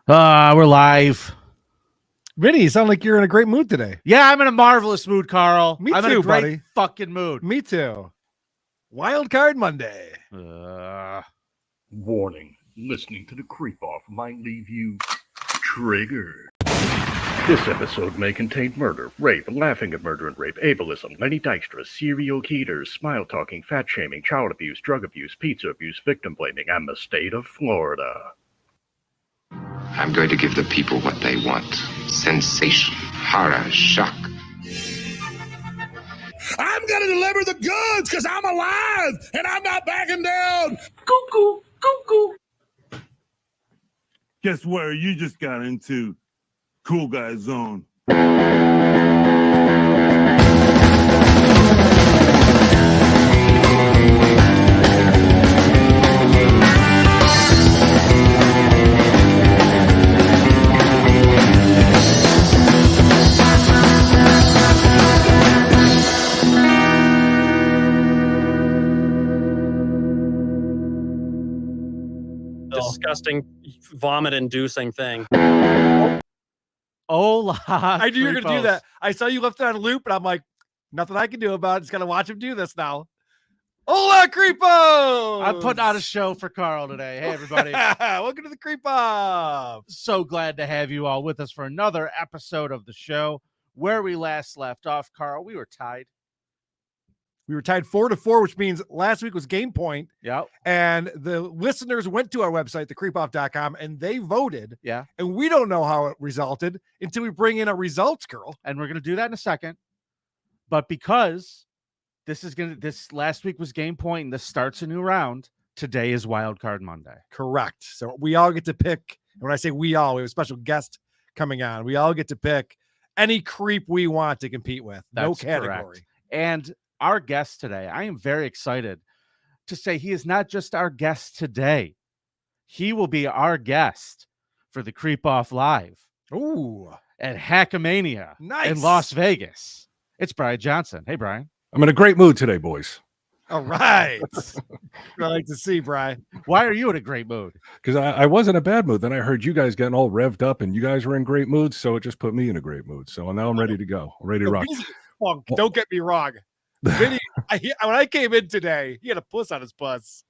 We're live. Vinnie, you sound like you're in a great mood today. Yeah, I'm in a marvelous mood, Carl. Me I'm too, in a great buddy. fucking mood. Me too. Wildcard Monday. Warning, listening to the creep off might leave you triggered. This episode may contain murder, rape, laughing at murder and rape, ableism, Lenny Dykstra, serial killers, smile-talking, fat-shaming, child abuse, drug abuse, pizza abuse, victim blaming, and the state of Florida. I'm going to give the people what they want. Sensation, horror, shock. I'm going to deliver the goods because I'm alive and I'm not backing down. Cuckoo, cuckoo. Guess where you just got into? Cool guy zone. Disgusting, vomit-inducing thing. Hola, I knew you were going to do that. I saw you left it on loop, and I'm like, nothing I can do about it. Just got to watch him do this now. Hola, Creepos! I'm putting on a show for Carl today. Hey, everybody. Welcome to the Creep Off. So glad to have you all with us for another episode of the show. Where we last left off, Carl, we were tied. We were tied 4-4, which means last week was game point. Yep. And the listeners went to our website, thecreepoff.com, and they voted. Yeah. And we don't know how it resulted until we bring in a results girl. And we're going to do that in a second. But because this last week was game point and this starts a new round, today is Wildcard Monday. Correct. So we all get to pick. And when I say we all, we have a special guest coming on. We all get to pick any creep we want to compete with. No category. Correct. And our guest today, I am very excited to say he is not just our guest today. He will be our guest for the Creep Off Live. Ooh. At Hackamania in Las Vegas. It's Bryan Johnson. Hey, Bryan. I'm in a great mood today, boys. All right. I like to see, Bryan. Why are you in a great mood? Because I was in a bad mood. Then I heard you guys getting all revved up and you guys were in great moods. So it just put me in a great mood. So now I'm ready to go. I'm ready to rock. Don't get me wrong. Vinnie, when I came in today, he had a puss on his puss.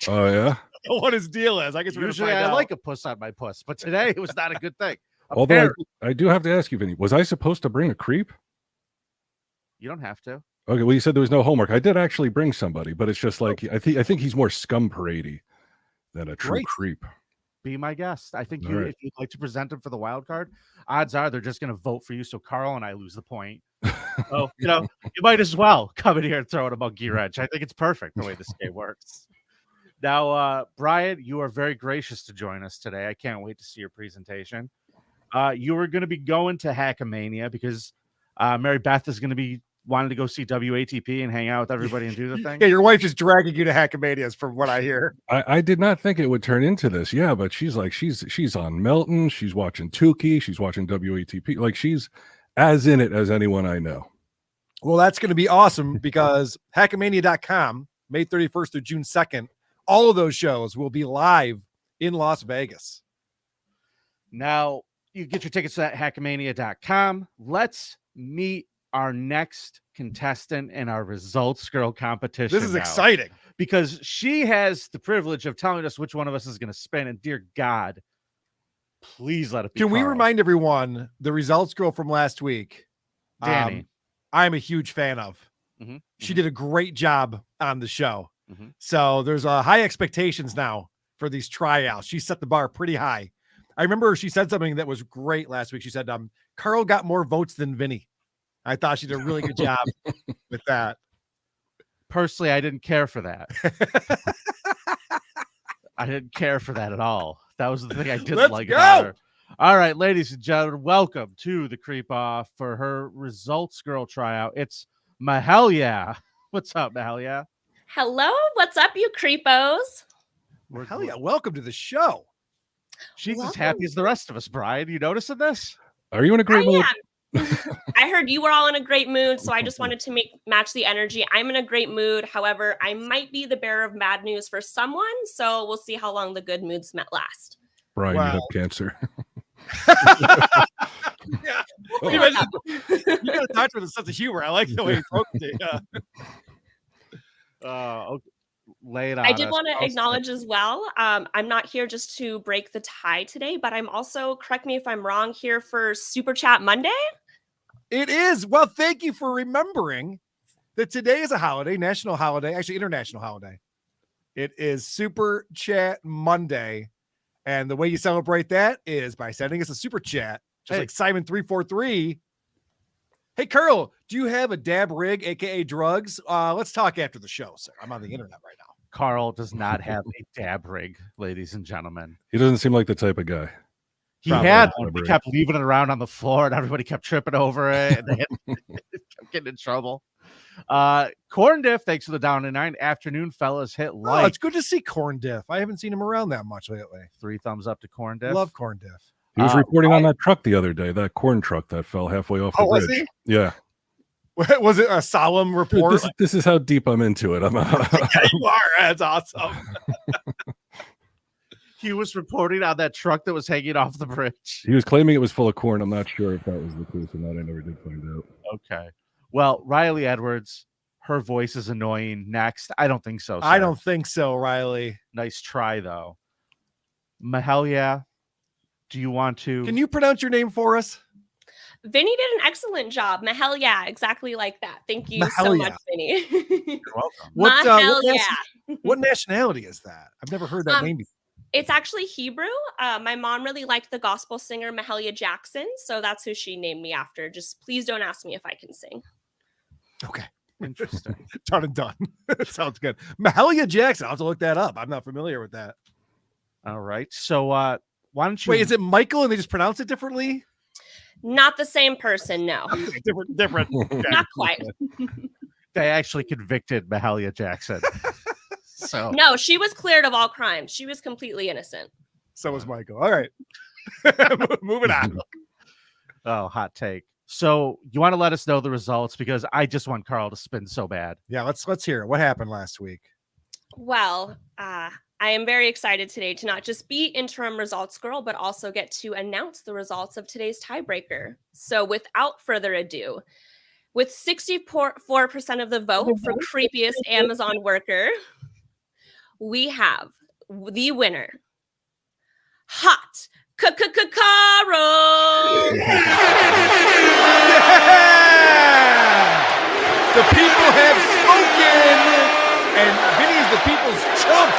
Oh, yeah? I don't know what his deal is. I guess usually I like a puss on my puss, but today it was not a good thing. Although I do have to ask you, Vinny, was I supposed to bring a creep? You don't have to. Okay, well, you said there was no homework. I did actually bring somebody, but it's just like I think he's more Scum parade-y than a true creep. Be my guest. I think All right. If you'd like to present him for the wild card, odds are they're just going to vote for you. So Carl and I lose the point. So, you might as well come in here and throw in a monkey wrench. I think it's perfect the way this game works. Now, Bryan, you are very gracious to join us today. I can't wait to see your presentation. You are going to be going to Hackamania because Mary Beth is going to be wanting to go see WATP and hang out with everybody and do the thing. Yeah, your wife is dragging you to Hackamanias from what I hear. I did not think it would turn into this. Yeah, but she's like, she's on Melton. She's watching Tukey. She's watching WATP. Like she's as in it as anyone I know. Well, that's going to be awesome because Hackamania.com, May 31st through June 2nd, all of those shows will be live in Las Vegas. Now, you get your tickets at Hackamania.com. Let's meet our next contestant in our results girl competition. This is exciting because she has the privilege of telling us which one of us is going to spin. And dear God, please let it be. Can we Carl. remind everyone the results girl from last week? Danny. I'm a huge fan of. Mm-hmm. She did a great job on the show. Mm-hmm. So there's high expectations now for these tryouts. She set the bar pretty high. I remember she said something that was great last week. She said, Carl got more votes than Vinnie. I thought she did a really good job with that. Personally, I didn't care for that. I didn't care for that at all. That was the thing I didn't like about her. All right, ladies and gentlemen, welcome to the Creep Off for her results girl tryout. It's Mahalia. What's up, Mahalia? Hello, what's up, you creepos? Mahalia, welcome to the show. She's as happy as the rest of us, Bryan. You noticing this? Are you in a great mood? I heard you were all in a great mood, so I just wanted to match the energy. I'm in a great mood. However, I might be the bearer of bad news for someone, so we'll see how long the good moods last. Bryan, you have cancer. Yeah. You gotta talk with a sense of humor. I like the way he broke it. Okay. Lay it on I did us. want to acknowledge as well. I'm not here just to break the tie today, but I'm also, correct me if I'm wrong, here for Super Chat Monday. It is. Well, thank you for remembering that today is a holiday, national holiday, actually international holiday. It is Super Chat Monday. And the way you celebrate that is by sending us a super chat, just like Simon343. Hey, Carl, do you have a dab rig, aka drugs? Let's talk after the show, sir. I'm on the internet right now. Carl does not have a dab rig, ladies and gentlemen. He doesn't seem like the type of guy. He had one. He kept leaving it around on the floor, and everybody kept tripping over it, and they kept getting in trouble. Corn Diff, thanks for the down to 9. Afternoon, fellas, hit like. Oh, it's good to see Corn Diff. I haven't seen him around that much lately. 3 thumbs up to Corn Diff. Love Corn Diff. He was reporting on that truck the other day, that corn truck that fell halfway off the was bridge. he? Yeah. Was it a solemn report? This is how deep I'm into it. Yeah, you are. That's awesome. He was reporting on that truck that was hanging off the bridge. He was claiming it was full of corn. I'm not sure if that was the case or not. I never did find out. Okay. Well, Riley Edwards, her voice is annoying. Next. I don't think so, sir. I don't think so, Riley. Nice try, though. Mahalia, do you want to? Can you pronounce your name for us? Vinny did an excellent job. Mahel, yeah, exactly like that. Thank you so much, Vinny. You're welcome. What nationality is that? I've never heard that name before. It's actually Hebrew. My mom really liked the gospel singer Mahalia Jackson, so that's who she named me after. Just please don't ask me if I can sing. Okay. Interesting. Done and done. Sounds good. Mahalia Jackson. I'll have to look that up. I'm not familiar with that. All right. So why don't you wait? Is it Michael and they just pronounce it differently? Not the same person, no. different. Not quite. They actually convicted Mahalia Jackson. So no, she was cleared of all crimes. She was completely innocent. So was Michael. All right. Moving on. Oh, hot take. So you want to let us know the results because I just want Carl to spin so bad. Yeah, let's hear it. What happened last week? Well, I am very excited today to not just be interim results girl, but also get to announce the results of today's tiebreaker. So without further ado, with 64% of the vote for creepiest Amazon worker, we have the winner, Hot Carol. The people have spoken, and Vinny is the people's chump.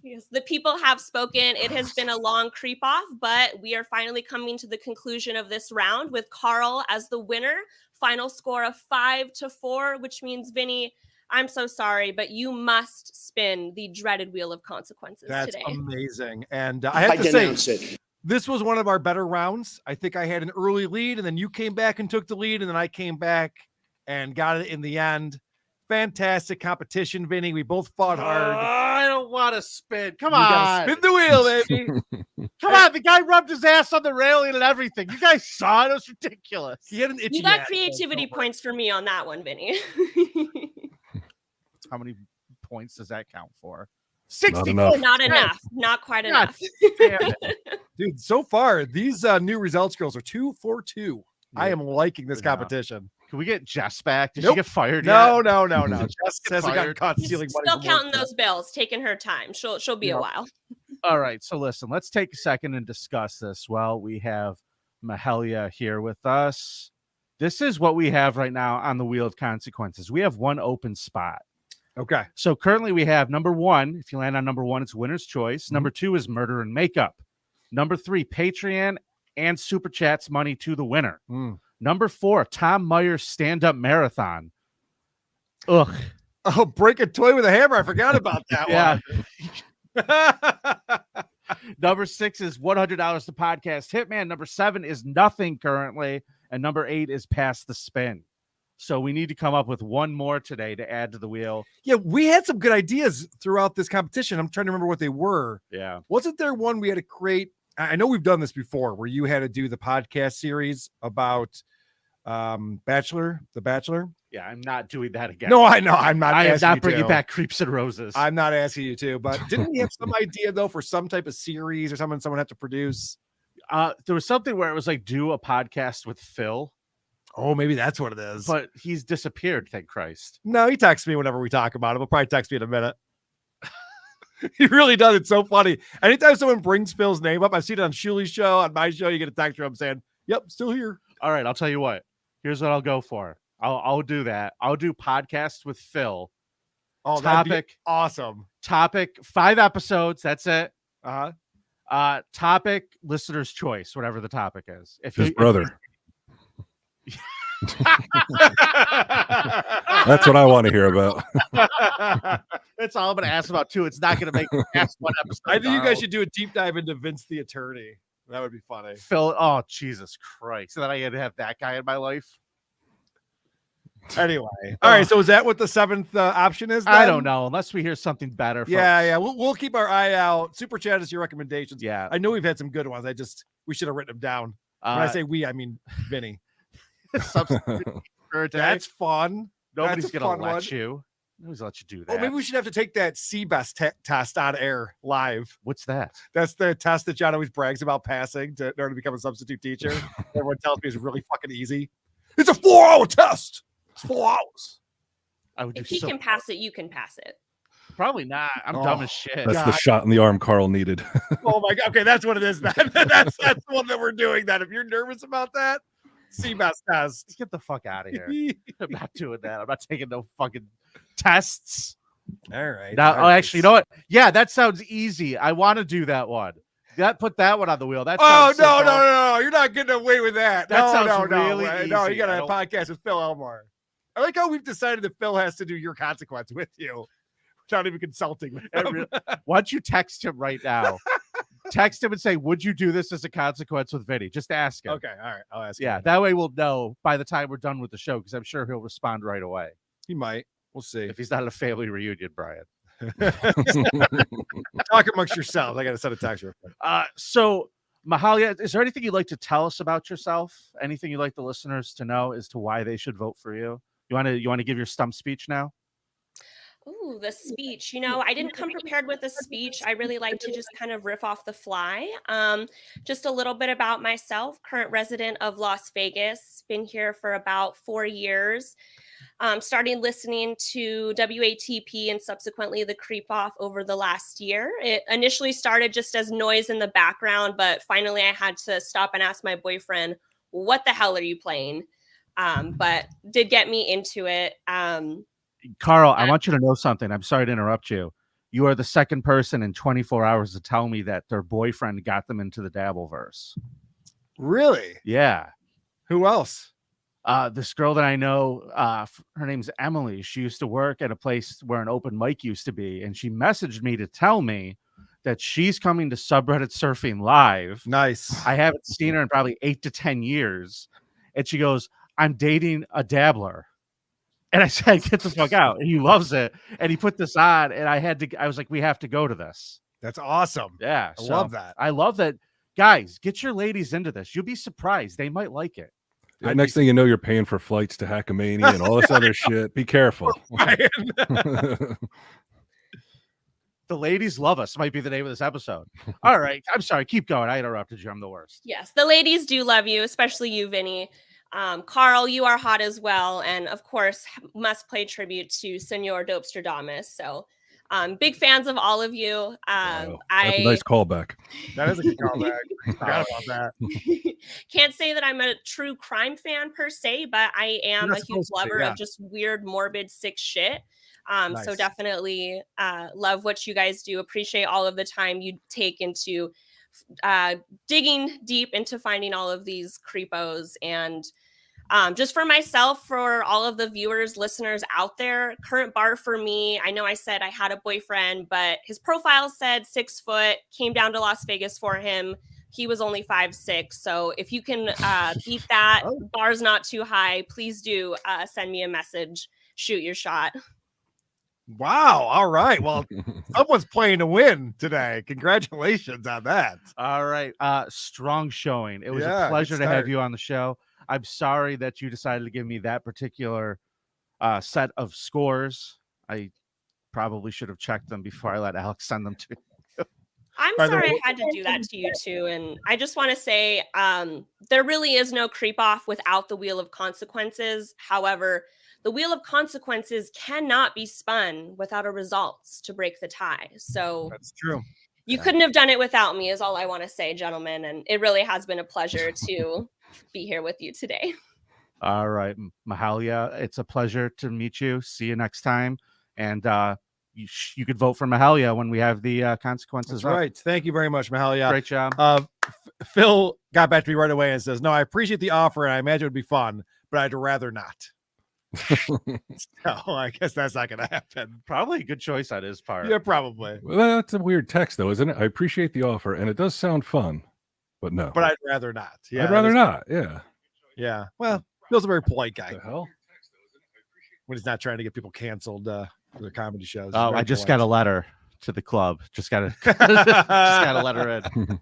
Yes, the people have spoken. It has been a long creep off, but we are finally coming to the conclusion of this round with Carl as the winner. Final score of 5-4, which means, Vinny, I'm so sorry, but you must spin the dreaded wheel of consequences today. That's amazing. And I have to say, this was one of our better rounds. I think I had an early lead, and then you came back and took the lead, and then I came back and got it in the end. Fantastic competition, Vinny. We both fought hard. I don't want to spin. Come you on. Spin the wheel, baby. Come on. The guy rubbed his ass on the railing and everything. You guys saw it. It was ridiculous. He had an itchy You got ass. creativity points for me on that one, Vinny. How many points does that count for? 60. Not enough. Not quite enough. Dude, so far, these new results girls are 2 for 2. Yeah. I am liking this competition. Can we get Jess back? Did Nope. she get fired No. yet? Jess hasn't got caught stealing money. Still counting those bills, taking her time. She'll be a while. All right. So listen, let's take a second and discuss this. Well, we have Mahalia here with us. This is what we have right now on the Wheel of Consequences. We have one open spot. Okay. So currently we have number 1. If you land on number 1, it's winner's choice. Mm-hmm. Number 2 is murder and makeup. Number 3, Patreon and Super Chats money to the winner. Number 4, Tom Myers stand-up marathon. Ugh. Oh, break a toy with a hammer. I forgot about that one. Number 6 is $100 to podcast Hitman. Number 7 is nothing currently. And number 8 is pass the spin. So we need to come up with one more today to add to the wheel. Yeah, we had some good ideas throughout this competition. I'm trying to remember what they were. Yeah. Wasn't there one we had to create? I know we've done this before where you had to do the podcast series about The Bachelor. Yeah, I'm not doing that again. No, I know. I'm not. I am not bringing to. back Creeps and Roses. I'm not asking you to, but didn't we have some idea though for some type of series or someone had to produce? There was something where it was like do a podcast with Phil, Oh, maybe that's what it is. but he's disappeared. Thank Christ. No, he texts me whenever we talk about it. He'll probably text me in a minute. He really does. It's so funny. Anytime someone brings Phil's name up, I've seen it on Shuli's show, on my show, you get a text from him saying, "Yep, still here." All right, I'll tell you what. Here's what I'll go for. I'll do that. I'll do podcasts with Phil. Oh, that'd be Topic. awesome. Topic 5 episodes. That's it. Uh-huh. Topic listener's choice, whatever the topic is. If His you, brother. That's what I want to hear about. That's all I'm going to ask about too. It's not going to make me ask one episode. I think you Carl. guys should do a deep dive into Vince the Attorney. That would be funny. Phil. Oh Jesus Christ! So then I had to have that guy in my life. Anyway, all right. So is that what the 7th option is? I then? don't know unless we hear something better. Yeah. We'll keep our eye out. Super chat us your recommendations. Yeah. I know we've had some good ones. We should have written them down. When I say we, I mean Vinny. Substitute for a day. That's fun. Nobody's That's a gonna fun let one. you. Nobody's let you do that. Oh, maybe we should have to take that CBEST test on air live. What's that? That's the test that John always brags about passing in order to become a substitute teacher. Everyone tells me it's really fucking easy. It's a 4-hour test. It's 4 hours. I would do If he so. can pass it, you can pass it. Probably not. I'm dumb as shit. That's the shot in the arm Carl needed. Oh my god. Okay, that's what it is then. that's the one that we're doing. That if you're nervous about that, CBEST test. Get the fuck out of here. I'm not doing that. I'm not taking no fucking tests. All right. Now, all right. actually, you know what? Yeah, that sounds easy. I want to do that one. Put that one on the wheel. That Oh sounds no, simple. no! You're not getting away with that. That no, sounds no, really no. You easy. got I a don't- podcast with Phil Elmore. I like how we've decided that Phil has to do your consequence with you, without even consulting with him. Why don't you text him right now? Text him and say, "Would you do this as a consequence with Vinny?" Just ask him. Okay, all right. I'll ask. Yeah, him. that way we'll know by the time we're done with the show because I'm sure he'll respond right away. He might. We'll see. If he's not at a family reunion, Brian. Talk amongst yourselves. I got to send a text real quick. So Mahalia, is there anything you'd like to tell us about yourself? Anything you'd like the listeners to know as to why they should vote for you? You want to give your stump speech now? Ooh, the speech. You know, I didn't come prepared with a speech. I really like to just kind of riff off the fly. Just a little bit about myself, current resident of Las Vegas, been here for about 4 years. Starting listening to WATP and subsequently the Creep Off over the last year. It initially started just as noise in the background, but finally I had to stop and ask my boyfriend, what the hell are you playing? But did get me into it. Carl, I want you to know something. I'm sorry to interrupt you. You are the second person in 24 hours to tell me that their boyfriend got them into the Dabbleverse. Really? Yeah. Who else? This girl that I know, her name's Emily. She used to work at a place where an open mic used to be, and she messaged me to tell me that she's coming to Subreddit Surfing Live. Nice. I haven't seen her in probably 8 to 10 years. And she goes, I'm dating a dabbler. And I said, get the fuck out. And he loves it. And he put this on, and I was like, we have to go to this. That's awesome. Yeah. I love that. I love that. Guys, get your ladies into this. You'll be surprised. They might like it. Yeah, next thing you know, you're paying for flights to Hackamania and all this other shit. Be careful. The ladies love us might be the name of this episode. All right. I'm sorry. Keep going. I interrupted you. I'm the worst. Yes, the ladies do love you, especially you, Vinny. Carl, you are hot as well. And of course, must pay tribute to Senor Dopstradamus. So big fans of all of you. That's a nice callback. That is a good callback. Forgot about that. Can't say that I'm a true crime fan per se, but I am You're a not huge supposed to, lover yeah. of just weird, morbid, sick shit. So Nice. definitely love what you guys do. Appreciate all of the time you take into digging deep into finding all of these creepos. And just for myself, for all of the viewers, listeners out there, current bar for me, I know I said I had a boyfriend, but his profile said 6 foot, came down to Las Vegas for him. He was only 5'6". So if you can beat that, bar's not too high, please do send me a message, shoot your shot. Wow. All right. Well, someone's playing to win today. Congratulations on that. All right. Strong showing. It was Yeah, a pleasure good to have start. you on the show. I'm sorry that you decided to give me that particular set of scores. I probably should have checked them before I let Alex send them to you. I'm By the sorry way- I had to do that to you too. And I just want to say there really is no creep off without the wheel of consequences. However, the wheel of consequences cannot be spun without a results to break the tie. So That's true. you couldn't have done it without me, is all I want to say, gentlemen. And it really has been a pleasure to be here with you today. All right, Mahalia, it's a pleasure to meet you. See you next time. And you could vote for Mahalia when we have the consequences. That's right. Thank you very much, Mahalia. Great job. Phil got back to me right away and says, no, I appreciate the offer and I imagine it would be fun, but I'd rather not. So I guess that's not going to happen. Probably a good choice on his part. Yeah, probably. Well, that's a weird text, though, isn't it? I appreciate the offer, and it does sound fun, but no. But I'd rather not. Yeah, I'd rather not. Yeah. Yeah. Well, Phil's a very polite guy. The hell? When he's not trying to get people canceled for their comedy shows. Oh, I just got a letter to the club. Just got a letter in.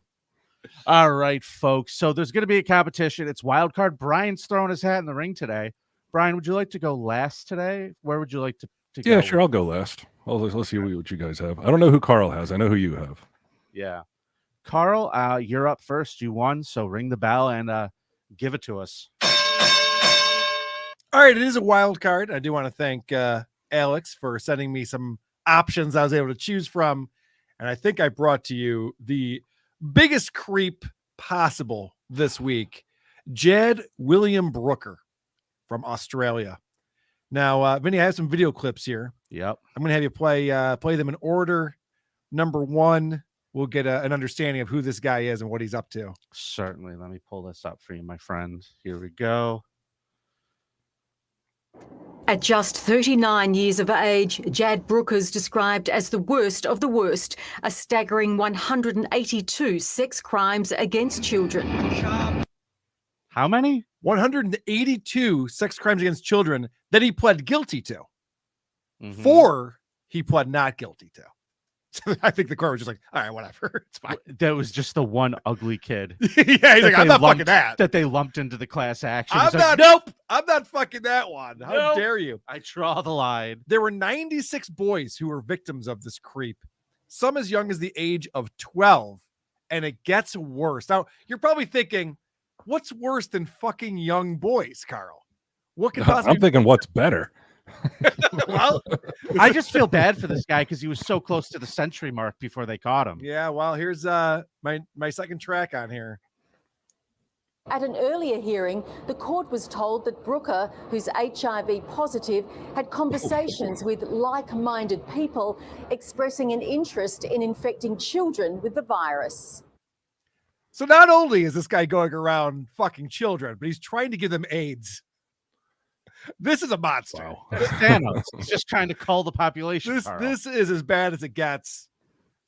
All right, folks. So there's going to be a competition. It's Wildcard. Bryan's throwing his hat in the ring today. Bryan, would you like to go last today? Where would you like to go? Yeah, sure. I'll go last. Let's see what you guys have. I don't know who Carl has. I know who you have. Yeah. Carl, you're up first. You won, so ring the bell and give it to us. All right, it is a wild card. I do want to thank Alex for sending me some options I was able to choose from. And I think I brought to you the biggest creep possible this week, Jed William Brooker from Australia. Now, Vinny, I have some video clips here. Yep. I'm going to have you play them in order. Number one, we'll get an understanding of who this guy is and what he's up to. Certainly. Let me pull this up for you, my friend. Here we go. At just 39 years of age, Jad Brooker is described as the worst of the worst, a staggering 182 sex crimes against children. How many? 182 sex crimes against children that he pled guilty to. Mm-hmm. 4 he pled not guilty to. So I think the court was just like, all right, whatever. It's fine. That was just the one ugly kid. Yeah, he's like, I'm not fucking that. That they lumped into the class action. I'm not, nope. I'm not fucking that one. How dare you? I draw the line. There were 96 boys who were victims of this creep, some as young as the age of 12, and it gets worse. Now, you're probably thinking, what's worse than fucking young boys, Carl? What could possibly I'm thinking what's better. Well, I just feel bad for this guy because he was so close to the century mark before they caught him. yeah, well, here's my second track on here. At an earlier hearing, the court was told that Brooker, who's HIV positive, had conversations with like-minded people expressing an interest in infecting children with the virus. So not only is this guy going around fucking children, but he's trying to give them AIDS. This is a monster. Wow. Thanos. He's just trying to cull the population. This is as bad as it gets.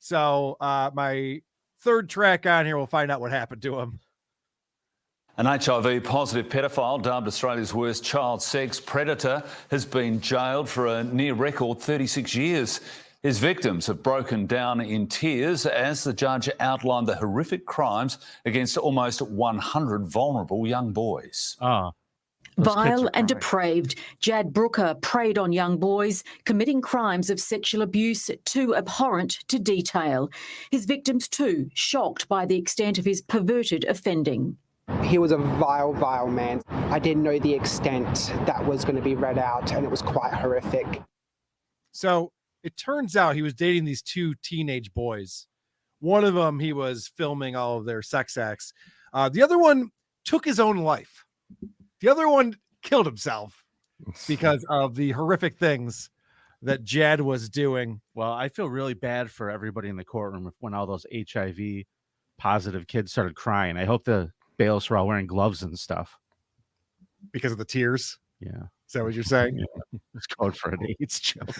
So my third track on here, we'll find out what happened to him. An HIV-positive pedophile dubbed Australia's worst child sex predator has been jailed for a near-record 36 years. His victims have broken down in tears as the judge outlined the horrific crimes against almost 100 vulnerable young boys. Vile and depraved, Jad Brooker preyed on young boys, committing crimes of sexual abuse too abhorrent to detail. His victims, too, shocked by the extent of his perverted offending. He was a vile, vile man. I didn't know the extent that was going to be read out, and it was quite horrific. So it turns out he was dating these 2 teenage boys. One of them, he was filming all of their sex acts. The other one took his own life. The other one killed himself because of the horrific things that Jad was doing. Well, I feel really bad for everybody in the courtroom when all those HIV positive kids started crying. I hope the bailiffs were all wearing gloves and stuff. Because of the tears? Yeah. Is that what you're saying? Yeah. It's code for an AIDS joke.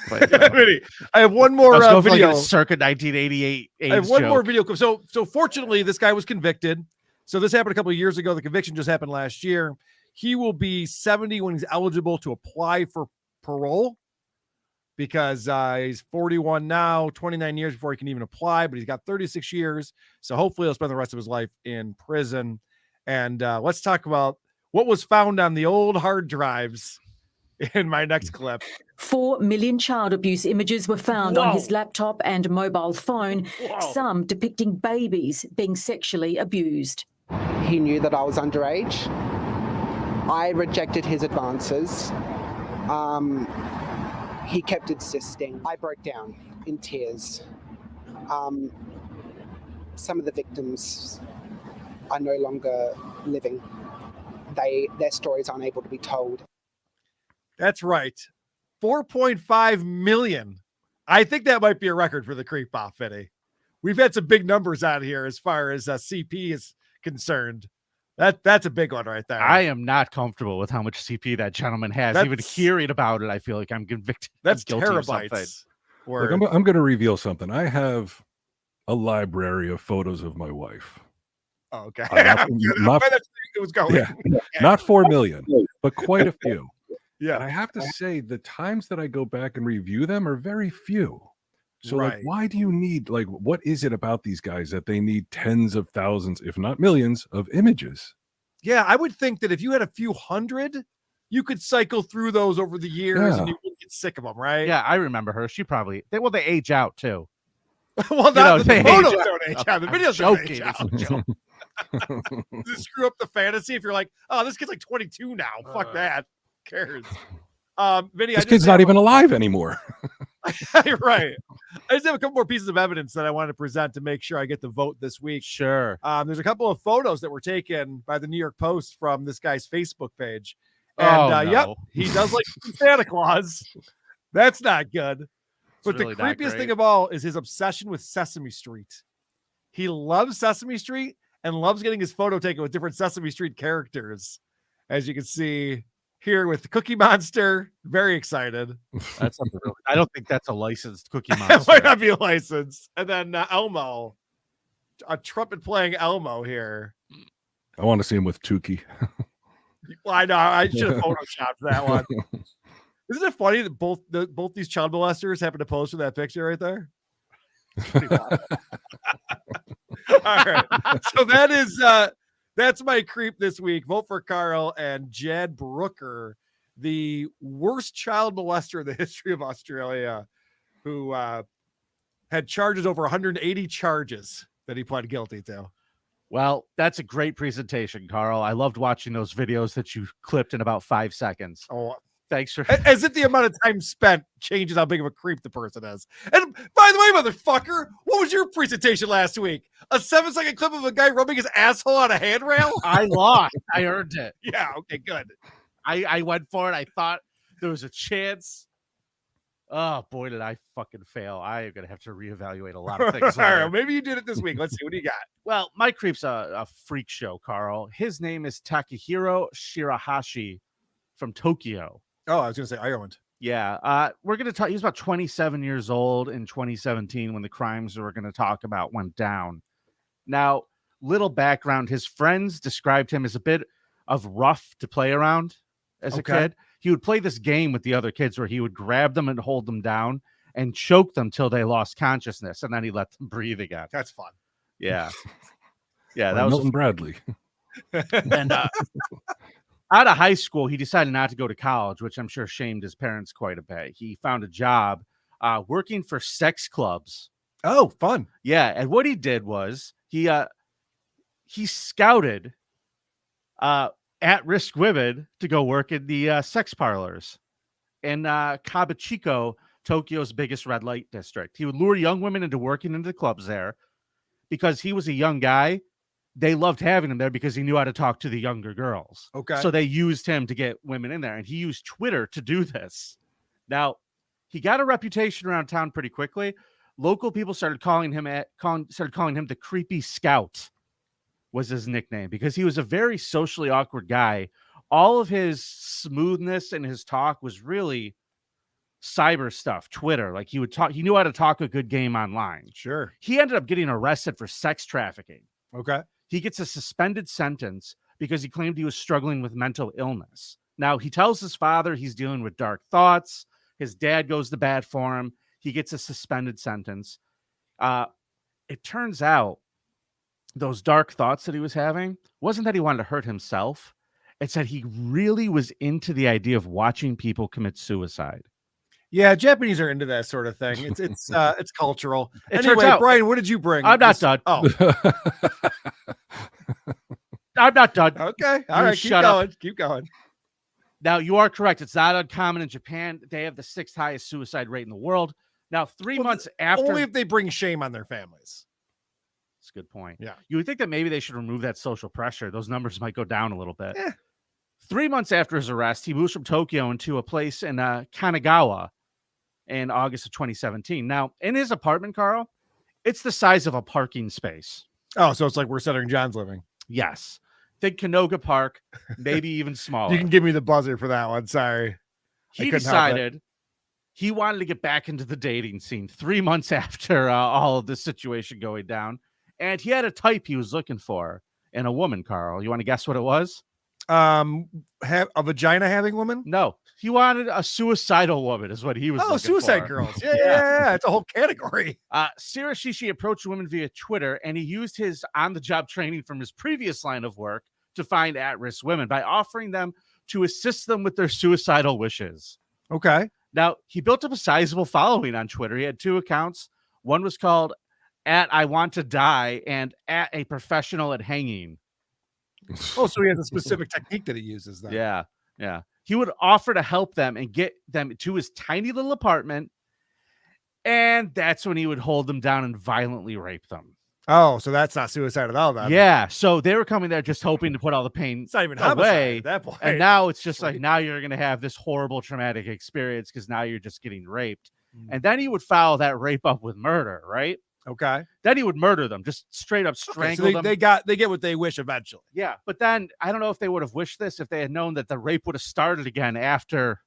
I have one more video. Like circa 1988 AIDS I have one joke. more video clip. So fortunately, this guy was convicted. So this happened a couple of years ago. The conviction just happened last year. He will be 70 when he's eligible to apply for parole because he's 41 now, 29 years before he can even apply, but he's got 36 years. So hopefully he'll spend the rest of his life in prison. And let's talk about what was found on the old hard drives in my next clip. 4 million child abuse images were found on his laptop and mobile phone, some depicting babies being sexually abused. He knew that I was underage. I rejected his advances. He kept insisting. I broke down in tears. Some of the victims are no longer living. Their stories aren't able to be told. That's right. 4.5 million. I think that might be a record for the creep off, Vinnie. We've had some big numbers out here as far as CP is concerned. That's a big one right there. I am not comfortable with how much CP that gentleman has. Even hearing about it, I feel like I'm convicted. That's guilty of terabytes. Look, I'm going to reveal something. I have a library of photos of my wife. Oh, okay. Not, it was going. Yeah, not 4 million, but quite a few. Yeah. And I have to say, the times that I go back and review them are very few. So like, why do you need, like, what is it about these guys that they need tens of thousands, if not millions, of images? Yeah, I would think that if you had a few hundred, you could cycle through those over the years and you wouldn't get sick of them, right? Yeah, I remember her. She probably, they age out too. Well, not the photos don't age out. The videos don't age out. Just screw up the fantasy if you're like, oh, this kid's like 22 now. Fuck that. Who cares? Vinnie, this kid's not even alive anymore. Right. I just have a couple more pieces of evidence that I wanted to present to make sure I get the vote this week. Sure. There's a couple of photos that were taken by the New York Post from this guy's Facebook page. And yep, he does like Santa Claus. That's not good. But really the creepiest thing of all is his obsession with Sesame Street. He loves Sesame Street and loves getting his photo taken with different Sesame Street characters. As you can see here with the Cookie Monster, very excited. That's I don't think that's a licensed Cookie Monster. It might not be licensed. And then Elmo, a trumpet playing Elmo here. I want to see him with Tukey. Well, I know. I should have photoshopped that one. Isn't it funny that both these child molesters happen to pose for that picture right there? All right. So that is that's my creep this week. Vote for Carl and Jad Brooker, the worst child molester in the history of Australia, who had charges over 180 charges that he pled guilty to. Well, that's a great presentation, Carl. I loved watching those videos that you clipped in about 5 seconds. Oh, thanks for as if the amount of time spent changes how big of a creep the person is. And by the way, motherfucker, what was your presentation last week? A 7-second clip of a guy rubbing his asshole on a handrail? I lost. I earned it. Yeah, okay, good. I went for it. I thought there was a chance. Oh boy, did I fucking fail. I am gonna have to reevaluate a lot of things. All right, maybe you did it this week. Let's see what do you got. Well, my creep's a freak show, Carl. His name is Takahiro Shirahashi from Tokyo. Oh, I was gonna say Ireland. Yeah, we're gonna talk. He's about 27 years old in 2017 when the crimes we're gonna talk about went down. Now, little background: his friends described him as a bit of rough to play around as a kid. He would play this game with the other kids where he would grab them and hold them down and choke them till they lost consciousness, and then he let them breathe again. That's fun. Yeah, yeah, that was Milton Bradley. And out of high school, he decided not to go to college, which I'm sure shamed his parents quite a bit. He found a job working for sex clubs. Oh, fun. Yeah, and what he did was he scouted at-risk women to go work in the sex parlors in Kabuchiko, Tokyo's biggest red light district. He would lure young women into working into the clubs there because he was a young guy. They loved having him there because he knew how to talk to the younger girls. Okay. So they used him to get women in there, and he used Twitter to do this. Now, he got a reputation around town pretty quickly. Local people started calling him the Creepy Scout. Was his nickname, because he was a very socially awkward guy. All of his smoothness and his talk was really cyber stuff, Twitter. Like he knew how to talk a good game online. Sure. He ended up getting arrested for sex trafficking. Okay. He gets a suspended sentence because he claimed he was struggling with mental illness. Now, he tells his father he's dealing with dark thoughts. His dad goes to bat for him. He gets a suspended sentence. It turns out those dark thoughts that he was having wasn't that he wanted to hurt himself. It's that he really was into the idea of watching people commit suicide. Yeah, Japanese are into that sort of thing. It's cultural. It turns Anyway, out- Brian, what did you bring? I'm not done. Oh, I'm not done. okay. All You right, keep shut up. going. Keep going. Now, you are correct. It's not uncommon in Japan. They have the 6th highest suicide rate in the world. Now, 3 months after. Only if they bring shame on their families. That's a good point. Yeah. You would think that maybe they should remove that social pressure. Those numbers might go down a little bit. Eh. 3 months after his arrest, he moves from Tokyo into a place in Kanagawa in August of 2017. Now, in his apartment, Carl, it's the size of a parking space. Oh, so it's like where Stuttering John's living. Yes. Think Canoga Park, maybe even smaller. You can give me the buzzer for that one. Sorry. He decided he wanted to get back into the dating scene 3 months after all of this situation going down. And he had a type he was looking for in a woman, Carl. You want to guess what it was? Have a vagina having woman? No, he wanted a suicidal woman is what he was looking suicide for. girls. Yeah. It's a whole category. Shirashishi approached women via Twitter, and he used his on-the-job training from his previous line of work to find at-risk women by offering them to assist them with their suicidal wishes. Okay. Now, he built up a sizable following on Twitter. He had 2 accounts. One was called @IWantToDie and @A-Professional at Hanging. Oh, so he has a specific technique that he uses then. Yeah. He would offer to help them and get them to his tiny little apartment. And that's when he would hold them down and violently rape them. Oh, so that's not suicide at all then. Yeah. So they were coming there just hoping to put all the pain It's not even away. homicide at that point. And now it's just like, now you're going to have this horrible traumatic experience because now you're just getting raped. And then he would follow that rape up with murder, right? Okay. Then he would murder them, just straight up strangle so them. they get what they wish eventually. Yeah, but then I don't know if they would have wished this if they had known that the rape would have started again after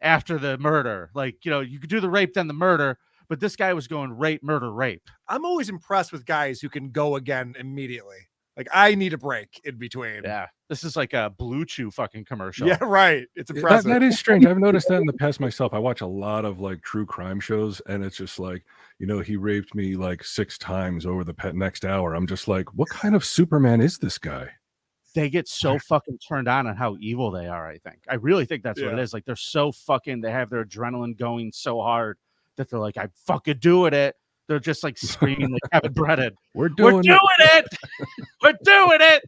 the murder. Like, you could do the rape, then the murder, but this guy was going rape, murder, rape. I'm always impressed with guys who can go again immediately. Like, I need a break in between. Yeah, this is like a Blue Chew fucking commercial. Yeah, right. It's impressive. That is strange. I've noticed that in the past myself. I watch a lot of like true crime shows, and it's just like, he raped me like 6 times over the next hour. I'm just like, what kind of Superman is this guy? They get so fucking turned on how evil they are, I think. I really think that's what it is. Like, they're so fucking, they have their adrenaline going so hard that they're like, I'm fucking doing it. They're just like screaming like Kevin Brennan. We're doing it. We're doing it.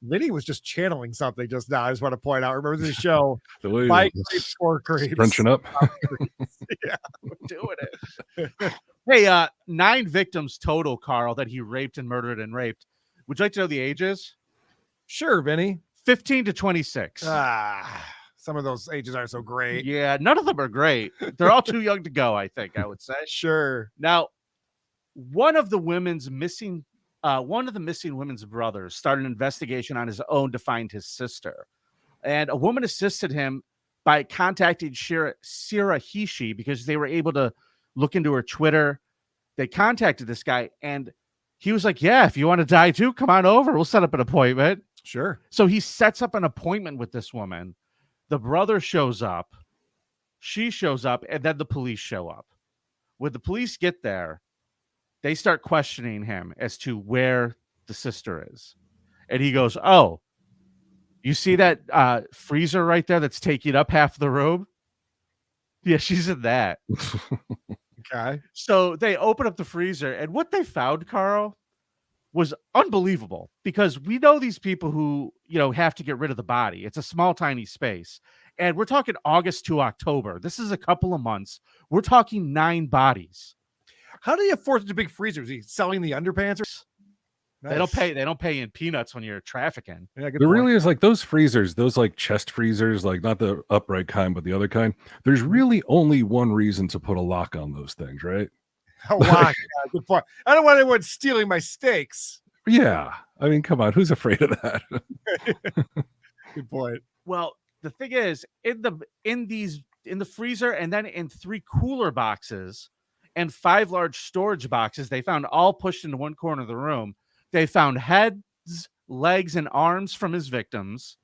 Vinnie was just channeling something just now. I just want to point out. Remember the show? The way Mike Creeps for Creeps. Crunching up. Yeah, we're doing it. Hey, 9 victims total, Carl, that he raped and murdered and raped. Would you like to know the ages? Sure, Vinnie. 15 to 26. Some of those ages aren't so great. Yeah, none of them are great. They're all too young to go, I think, I would say. Sure. Now, one of the missing women's brothers started an investigation on his own to find his sister. And a woman assisted him by contacting Shirahishi because they were able to look into her Twitter. They contacted this guy, and he was like, yeah, if you want to die too, come on over. We'll set up an appointment. Sure. So he sets up an appointment with this woman. The brother shows up, she shows up, and then the police show up. When the police get there, they start questioning him as to where the sister is. And he goes, oh, you see that freezer right there that's taking up half the room? Yeah, she's in that. Okay. So they open up the freezer, and what they found, Carl, was unbelievable, because we know these people who, have to get rid of the body. It's a small, tiny space. And we're talking August to October. This is a couple of months. We're talking 9 bodies. How do you afford such a big freezer? Is he selling the underpants? Nice. They don't pay in peanuts when you're trafficking. Yeah, there really is like those freezers, those like chest freezers, like not the upright kind, but the other kind. There's really only one reason to put a lock on those things, right? A lock. Yeah, good point. I don't want anyone stealing my steaks. Yeah. I mean, come on. Who's afraid of that? Good point. Well, the thing is, in the freezer, and then in 3 cooler boxes and 5 large storage boxes, they found all pushed into one corner of the room. They found heads, legs, and arms from his victims.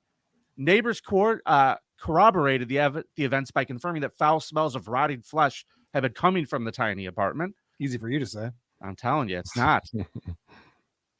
Neighbors corroborated the events by confirming that foul smells of rotting flesh have been coming from the tiny apartment. Easy for you to say. I'm telling you, it's not.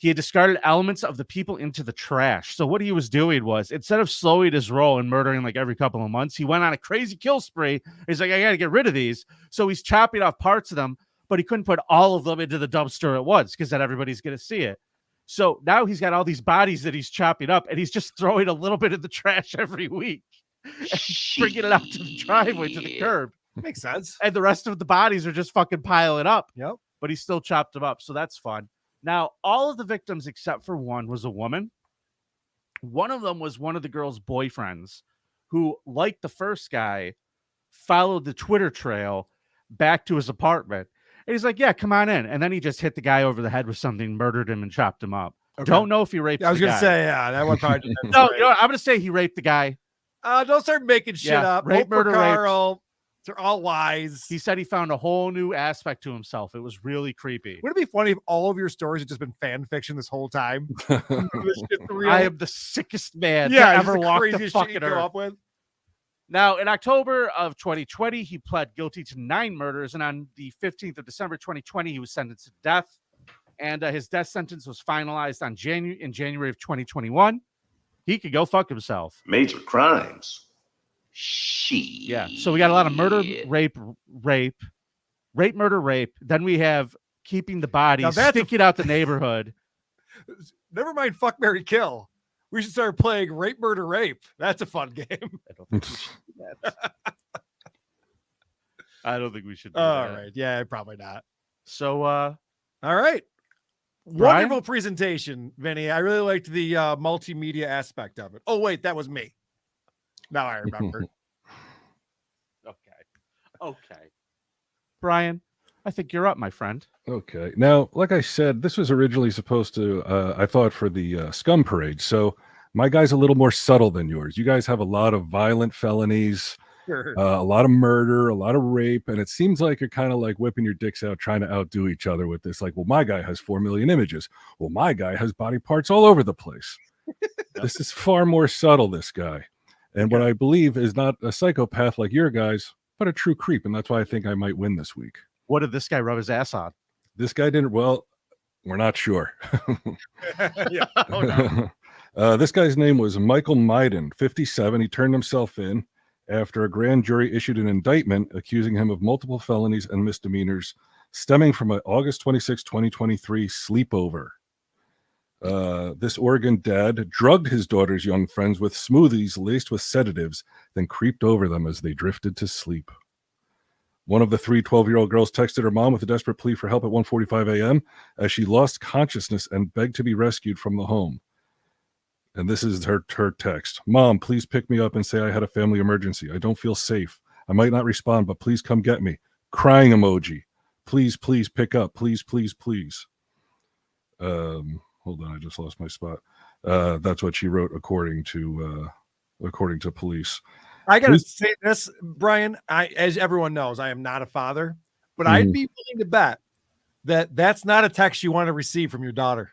he had discarded elements of the people into the trash. So what he was doing was, instead of slowing his roll and murdering like every couple of months, he went on a crazy kill spree. He's like, I got to get rid of these. So he's chopping off parts of them, but he couldn't put all of them into the dumpster at once because then everybody's going to see it. So now he's got all these bodies that he's chopping up, and he's just throwing a little bit of the trash every week and bringing it out to the driveway, to the curb. Makes sense. And the rest of the bodies are just fucking piling up. Yep. But he still chopped them up, so that's fun. Now, all of the victims except for one was a woman. One of them was one of the girl's boyfriends who, like the first guy, followed the Twitter trail back to his apartment. And he's like, yeah, come on in. And then he just hit the guy over the head with something, murdered him, and chopped him up. Okay. Don't know if he raped I was going to say, yeah, that one probably. No, you know what? I'm going to say he raped the guy. Don't start making shit up. Rape, murder, Carl. They're all lies. He said he found a whole new aspect to himself. It was really creepy. Would it be funny if all of your stories had just been fan fiction this whole time? I am the sickest man to ever walk the fucking earth. Up with. Now, in October of 2020, he pled guilty to 9 murders, and on the 15th of December 2020, he was sentenced to death. And his death sentence was finalized in January of 2021. He could go fuck himself. Major crimes. Yeah. So we got a lot of murder, rape. Then we have keeping the bodies, sticking out the neighborhood. Never mind fuck, marry, kill. We should start playing rape, murder, rape. That's a fun game. I don't think we should do that. I don't think we should do all that. Right. Yeah, probably not. So, all right. Brian? Wonderful presentation, Vinny. I really liked the multimedia aspect of it. Oh, wait, that was me. Now I remember. Okay. Brian, I think you're up, my friend. Okay. Now, like I said, this was originally supposed to, I thought, for the Scum parade. So my guy's a little more subtle than yours. You guys have a lot of violent felonies, a lot of murder, a lot of rape. And it seems like you're kind of like whipping your dicks out, trying to outdo each other with this. Like, well, my guy has 4 million images. Well, my guy has body parts all over the place. This is far more subtle, this guy. And what I believe is not a psychopath like your guys, but a true creep. And that's why I think I might win this week. What did this guy rub his ass on? This guy didn't. Well, we're not sure. Yeah. Oh, no. This guy's name was Michael Myden, 57. He turned himself in after a grand jury issued an indictment accusing him of multiple felonies and misdemeanors stemming from an August 26, 2023 sleepover. This Oregon dad drugged his daughter's young friends with smoothies laced with sedatives, then creeped over them as they drifted to sleep. One of the 3 12-year-old girls texted her mom with a desperate plea for help at 1:45 a.m. as she lost consciousness and begged to be rescued from the home. And this is her text. Mom, please pick me up and say I had a family emergency. I don't feel safe. I might not respond, but please come get me. Crying emoji. Please, please pick up. Please, please, please. Hold on, I just lost my spot. That's what she wrote according to police. I gotta say this, Brian. As everyone knows, I am not a father, but I'd be willing to bet that that's not a text you want to receive from your daughter.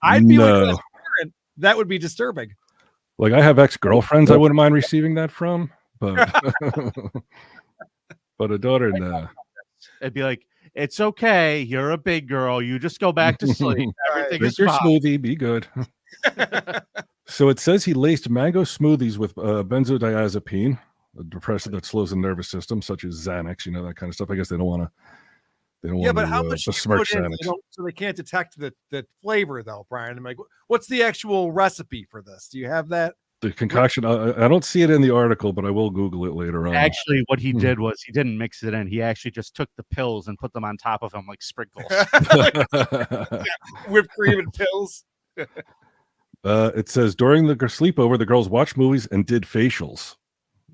I'd be like, as a parent, that would be disturbing. Like, I have ex-girlfriends I wouldn't mind receiving that from, but but a daughter, no. It'd be like, it's okay. You're a big girl. You just go back to sleep. Everything is your fine. smoothie. Be good. So it says he laced mango smoothies with benzodiazepine, a depressant that slows the nervous system, such as Xanax. You know, that kind of stuff. I guess they don't want to. They don't want but to how much besmirch Xanax. So they can't detect the flavor, though, Brian. I'm like, what's the actual recipe for this? Do you have that? The concoction. I don't see it in the article, but I will Google it later on. Actually, what he did was he didn't mix it in. He actually just took the pills and put them on top of him like sprinkles. Whipped cream and pills. It says during the sleepover, the girls watched movies and did facials.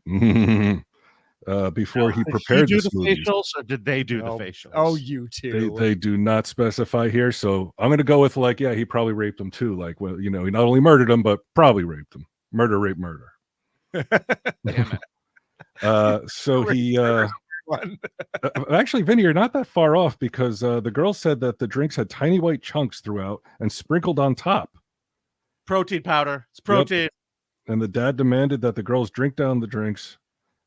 Before he prepared the smoothies. facials, or did they do the facials? Oh, you too. They do not specify here, so I'm going to go with like, yeah, he probably raped him too. Like, well, you know, he not only murdered him, but probably raped him. Murder, rape, murder. Damn it. So he actually, Vinny, you're not that far off because the girl said that the drinks had tiny white chunks throughout and sprinkled on top. Protein powder. It's protein. Yep. And the dad demanded that the girls drink down the drinks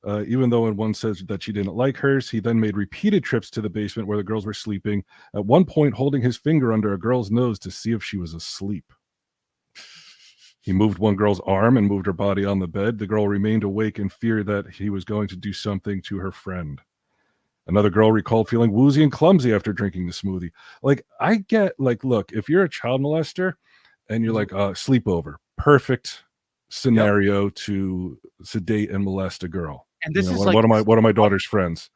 Even though one says that she didn't like hers, he then made repeated trips to the basement where the girls were sleeping, at one point holding his finger under a girl's nose to see if she was asleep. He moved one girl's arm and moved her body on the bed. The girl remained awake in fear that he was going to do something to her friend. Another girl recalled feeling woozy and clumsy after drinking the smoothie. Like, I get, like, look, if you're a child molester and you're like, sleepover, perfect scenario to sedate and molest a girl. And this is one of my daughter's friends.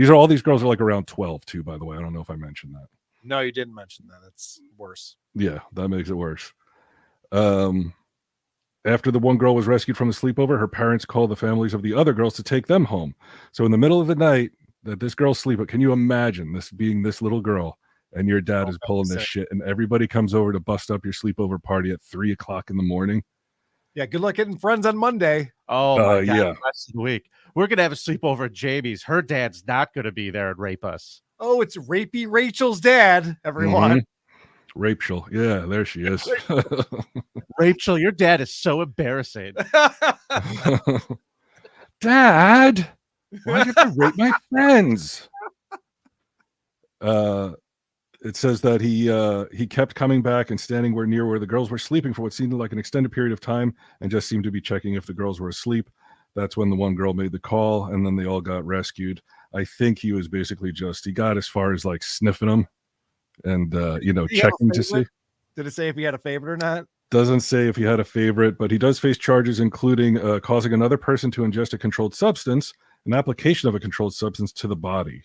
All these girls are like around 12 too, by the way. I don't know if I mentioned that. No, you didn't mention that. That's worse. Yeah, that makes it worse. After the one girl was rescued from the sleepover, her parents called the families of the other girls to take them home. So in the middle of the night that this girl's sleeping, can you imagine this being this little girl and your dad is pulling this shit and everybody comes over to bust up your sleepover party at 3 o'clock in the morning? Yeah, good luck getting friends on Monday. Oh my God, yeah. the rest of the week. We're gonna have a sleepover at Jamie's. Her dad's not gonna be there and rape us. Oh, it's Rapey Rachel's dad, everyone. Rachel. Yeah, there she is. Rachel, your dad is so embarrassing. Dad, why did you rape my friends? It says that he kept coming back and standing near where the girls were sleeping for what seemed like an extended period of time and just seemed to be checking if the girls were asleep. That's when the one girl made the call and then they all got rescued. I think he was basically he got as far as like sniffing them and, checking to see. Did it say if he had a favorite or not? Doesn't say if he had a favorite, but he does face charges, including causing another person to ingest a controlled substance, an application of a controlled substance to the body.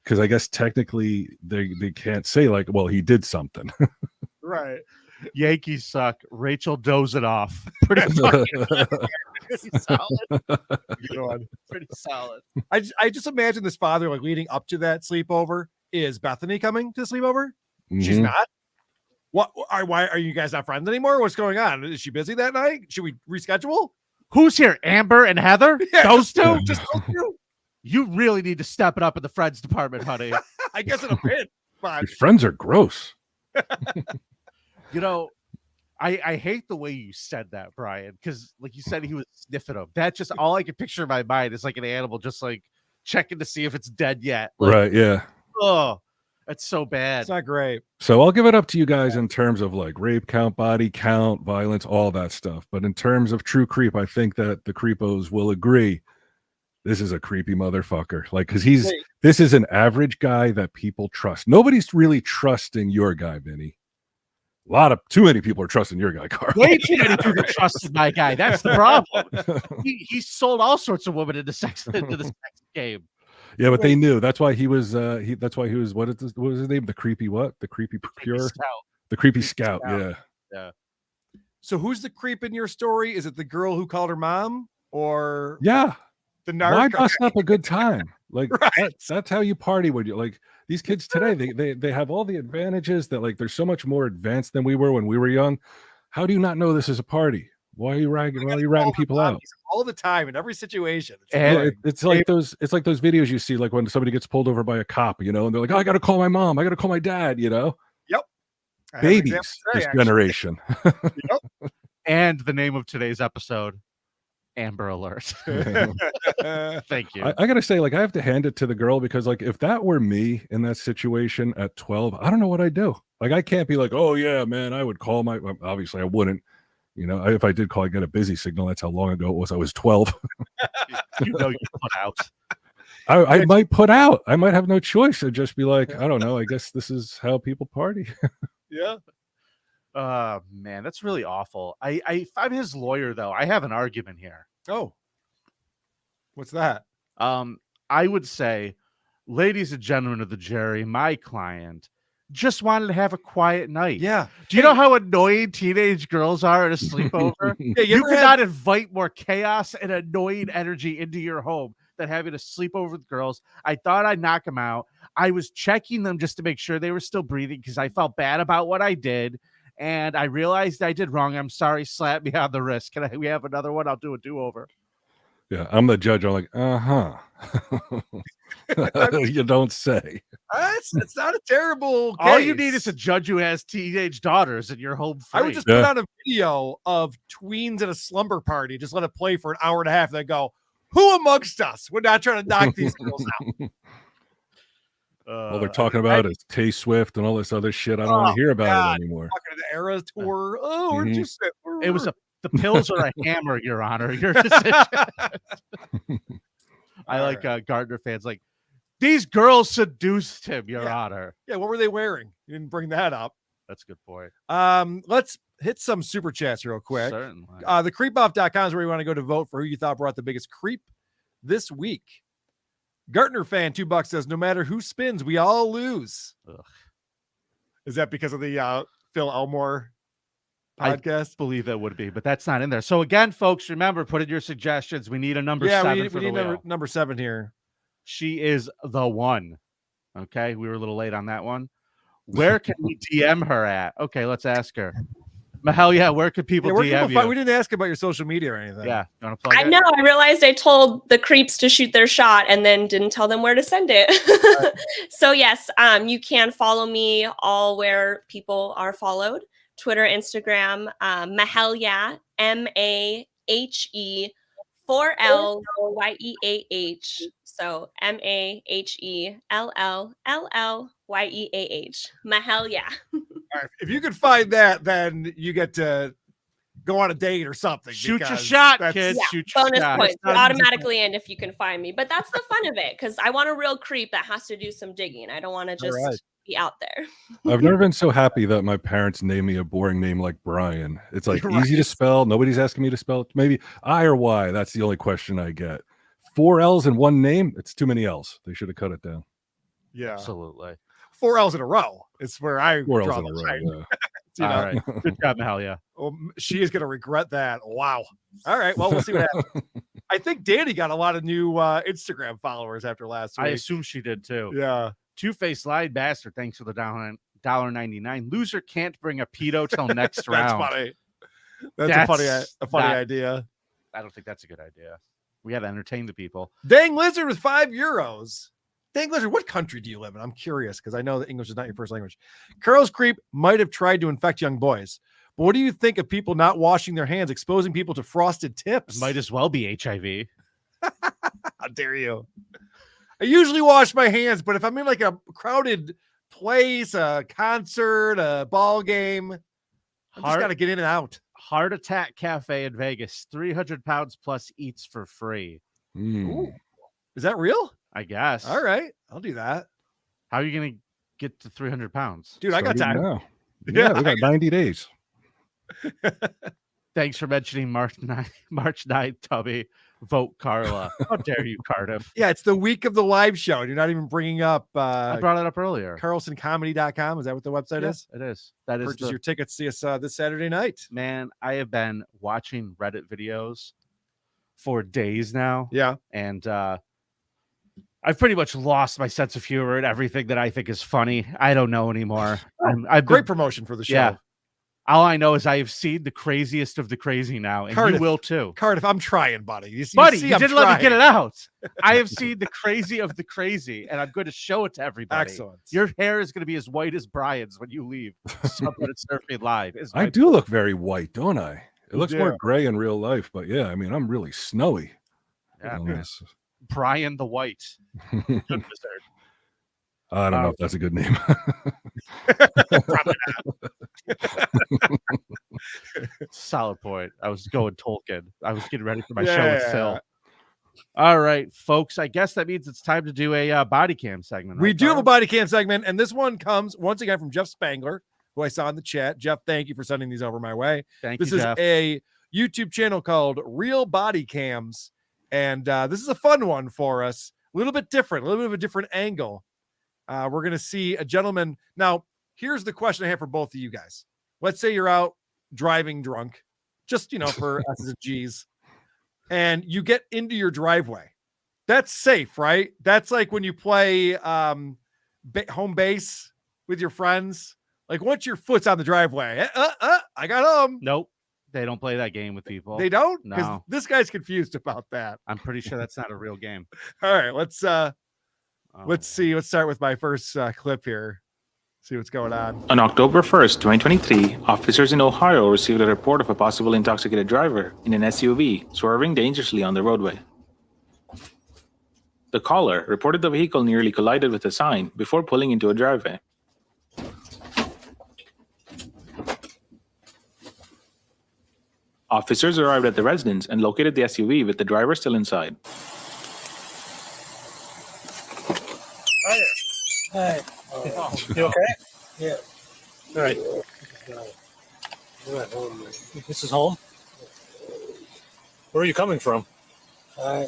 Because I guess technically they can't say like, well, he did something. Right. Yankees suck. Rachel does it off. Pretty fucking pretty solid. Good one. Pretty solid. I just imagine this father like leading up to that sleepover. Is Bethany coming to the sleepover? She's not. Why are you guys not friends anymore? What's going on? Is she busy that night? Should we reschedule? Who's here? Amber and Heather? Yeah, those two? Just those two. You really need to step it up in the friends department, honey. I guess in a bit. Your friends are gross. I hate the way you said that, Brian, because like you said, he was sniffing them. That's just all I can picture in my mind is like an animal just like checking to see if it's dead yet. Like, right, yeah. Oh, that's so bad. It's not great. So I'll give it up to you guys in terms of like rape count, body count, violence, all that stuff. But in terms of true creep, I think that the creepos will agree this is a creepy motherfucker. Like, because this is an average guy that people trust. Nobody's really trusting your guy, Vinny. Too many people are trusting your guy, Carl. Way too many people trusted my guy. That's the problem. He sold all sorts of women into the sex game. Yeah, but they knew. That's why he was. That's why he was. What was his name? The creepy what? The creepy procure. The creepy scout. Yeah. So who's the creep in your story? Is it the girl who called her mom, or the narc? Why bust up a good time? Like Right. that's how you party when you like these kids today. They have all the advantages that like they're so much more advanced than we were when we were young. How do you not know this is a party? Why are you ratting people out all the time in every situation? It's like those videos you see like when somebody gets pulled over by a cop, and they're like, oh, I gotta call my mom, I gotta call my dad, Yep. Babies this generation. Yep. And the name of today's episode, Amber Alert. Thank you. I gotta say, like, I have to hand it to the girl because like if that were me in that situation at 12, I don't know what I'd do. Like I can't be like, oh yeah, man, I would call obviously I wouldn't. If I did call, I get a busy signal. That's how long ago it was. I was 12. You put out. I might put out. I might have no choice. I'd just be like, I don't know. I guess this is how people party. Yeah. Man, that's really awful. If I'm his lawyer, though, I have an argument here. Oh. What's that? I would say, ladies and gentlemen of the jury, my client just wanted to have a quiet night. Yeah. Do you know how annoying teenage girls are at a sleepover? You cannot invite more chaos and annoying energy into your home than having a sleepover with girls. I thought I'd knock them out. I was checking them just to make sure they were still breathing because I felt bad about what I did. And I realized I did wrong. I'm sorry. Slap me on the wrist. We have another one? I'll do a do-over. Yeah, I'm the judge. I'm like, you don't say. It's not a terrible case. All you need is a judge who has teenage daughters and you're home free. I would just put out a video of tweens at a slumber party. Just let it play for an hour and a half. They go, Who amongst us would not try to knock these girls out? All they're talking about is Tay Swift and all this other shit. I don't want to hear about it anymore. Talking to the Eras tour. Oh, where'd you sit? It was the pills or a hammer, Your Honor. Your decision. I like Gardner fans like, these girls seduced him, Your Honor. Yeah, what were they wearing? You didn't bring that up. That's a good point. Let's hit some super chats real quick. Certainly. The creepoff.com is where you want to go to vote for who you thought brought the biggest creep this week. Gartner fan $2 says, no matter who spins, we all lose. Ugh. Is that because of the Phil Elmore podcast? I believe it would be, but that's not in there. So again, folks, remember, put in your suggestions. We need a number 7 for we the need wheel. number 7 here. She is the one. Okay, we were a little late on that one. Where can we DM her at? Okay, let's ask her. Hell yeah, where could people DM you? We didn't ask about your social media or anything. Yeah, you want to plug I it? know. I realized I told the creeps to shoot their shot and then didn't tell them where to send it. So yes, you can follow me all where people are followed. Twitter, Instagram, Mahelia, MAHE 4LYEAH. So MAHELLLLYEAH. Mahelia. All right. If you could find that, then you get to go on a date or something. Shoot your shot, kids. Yeah, Shoot your bonus shot. points. You're automatically in if you can find me. But that's the fun of it, because I want a real creep that has to do some digging. I don't want to just be out there. I've never been so happy that my parents named me a boring name like Bryan. It's like easy to spell. Nobody's asking me to spell it. Maybe I or Y. That's the only question I get. 4 L's in one name. It's too many L's. They should have cut it down. Yeah, absolutely. 4 L's in a row. It's where I 4 L's draw in a the row. line. Yeah. All right. Good job, Mahelia. Well, she is going to regret that. Wow. All right. Well, we'll see what happens. I think Danny got a lot of new Instagram followers after last week. I assume she did too. Yeah. Two-faced lied bastard. Thanks for the $1.99. Loser can't bring a pedo till next That's round. funny. That's a funny idea. I don't think that's a good idea. We got to entertain the people. Dang Lizard with €5. Dang Lizard, what country do you live in? I'm curious because I know that English is not your first language. Carl's creep might have tried to infect young boys. But what do you think of people not washing their hands, exposing people to frosted tips? It might as well be HIV. How dare you? I usually wash my hands, but if I'm in like a crowded place, a concert, a ball game, I just got to get in and out. Heart Attack Cafe in Vegas, 300 pounds plus eats for free. Ooh. Is that real? I guess. All right. I'll do that. How are you going to get to 300 pounds? Dude, I got time. Now. Yeah, we got 90 days. Thanks for mentioning March 9th, Tubby. Vote Carla. How dare you, Cardiff? Yeah, it's the week of the live show. You're not even bringing up I brought it up earlier. CarlsonComedy.com. Is that what the website is? It is. That is. Purchase your tickets. See us this Saturday night. Man, I have been watching Reddit videos for days now. Yeah. And I've pretty much lost my sense of humor and everything that I think is funny. I don't know anymore. Great promotion for the show. Yeah. All I know is I have seen the craziest of the crazy now, and Cardiff, you will too. Cardiff, I'm trying, buddy. You didn't let me get it out. I have seen the crazy of the crazy, and I'm going to show it to everybody. Excellent. Your hair is going to be as white as Bryan's when you leave. Something at Surfing Live. I do look very white, don't I? It looks more gray in real life, but yeah, I mean, I'm really snowy. Yeah, Bryan the White. Good wizard. I don't know if that's a good name. Probably not. Solid point. I was going Tolkien. I was getting ready for my show with Phil. All right, folks. I guess that means it's time to do a body cam segment. We do have a body cam segment, and this one comes once again from Jeff Spangler, who I saw in the chat. Jeff, thank you for sending these over my way. This is Jeff. A YouTube channel called Real Body Cams, and this is a fun one for us. A little bit different, a little bit of a different angle. We're going to see a gentleman. Now, here's the question I have for both of you guys. Let's say you're out driving drunk, just, for S's and G's, and you get into your driveway. That's safe, right? That's like when you play home base with your friends. Like once your foot's on the driveway, I got home. Nope. They don't play that game with people. They don't? No. This guy's confused about that. I'm pretty sure that's not a real game. All right, let's see. Let's start with my first clip here. See what's going on. On October 1st, 2023, officers in Ohio received a report of a possible intoxicated driver in an SUV swerving dangerously on the roadway. The caller reported the vehicle nearly collided with a sign before pulling into a driveway. Officers arrived at the residence and located the SUV with the driver still inside. Hi. You okay? Yeah. All right. This is home? Where are you coming from? I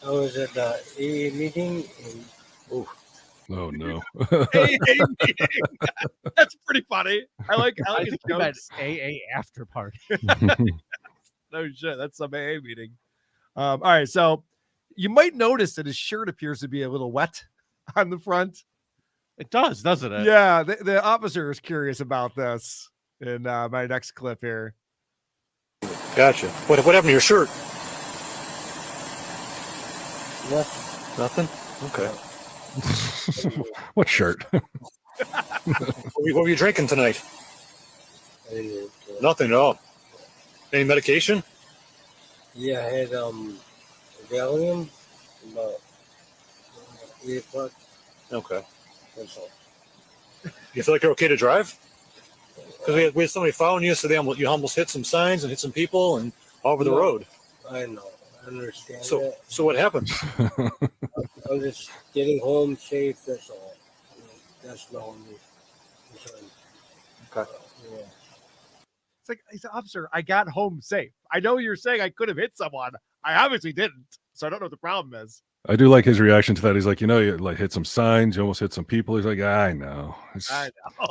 was at the AA meeting. Oh no. AA meeting. That's pretty funny. I think his you meant jokes. AA after party. No shit, that's some AA meeting. All right, so you might notice that his shirt appears to be a little wet on the front. It does, doesn't it? Yeah, the officer is curious about this in my next clip here. Gotcha. What happened to your shirt? Nothing. Okay. What shirt? What were you drinking tonight? Nothing at all. Any medication? Yeah, I had Valium about 8 o'clock. Okay. That's all. You feel like you're okay to drive? Because we had somebody following you, so you almost hit some signs and hit some people and all over the road. I know. I understand So that. so what happened? I'm just getting home safe. That's all. That's the only concern. Okay. Yeah. It's like, he's an officer, I got home safe. I know you're saying I could have hit someone. I obviously didn't. So I don't know what the problem is. I do like his reaction to that. He's like, you like hit some signs, you almost hit some people. He's like, I know. It's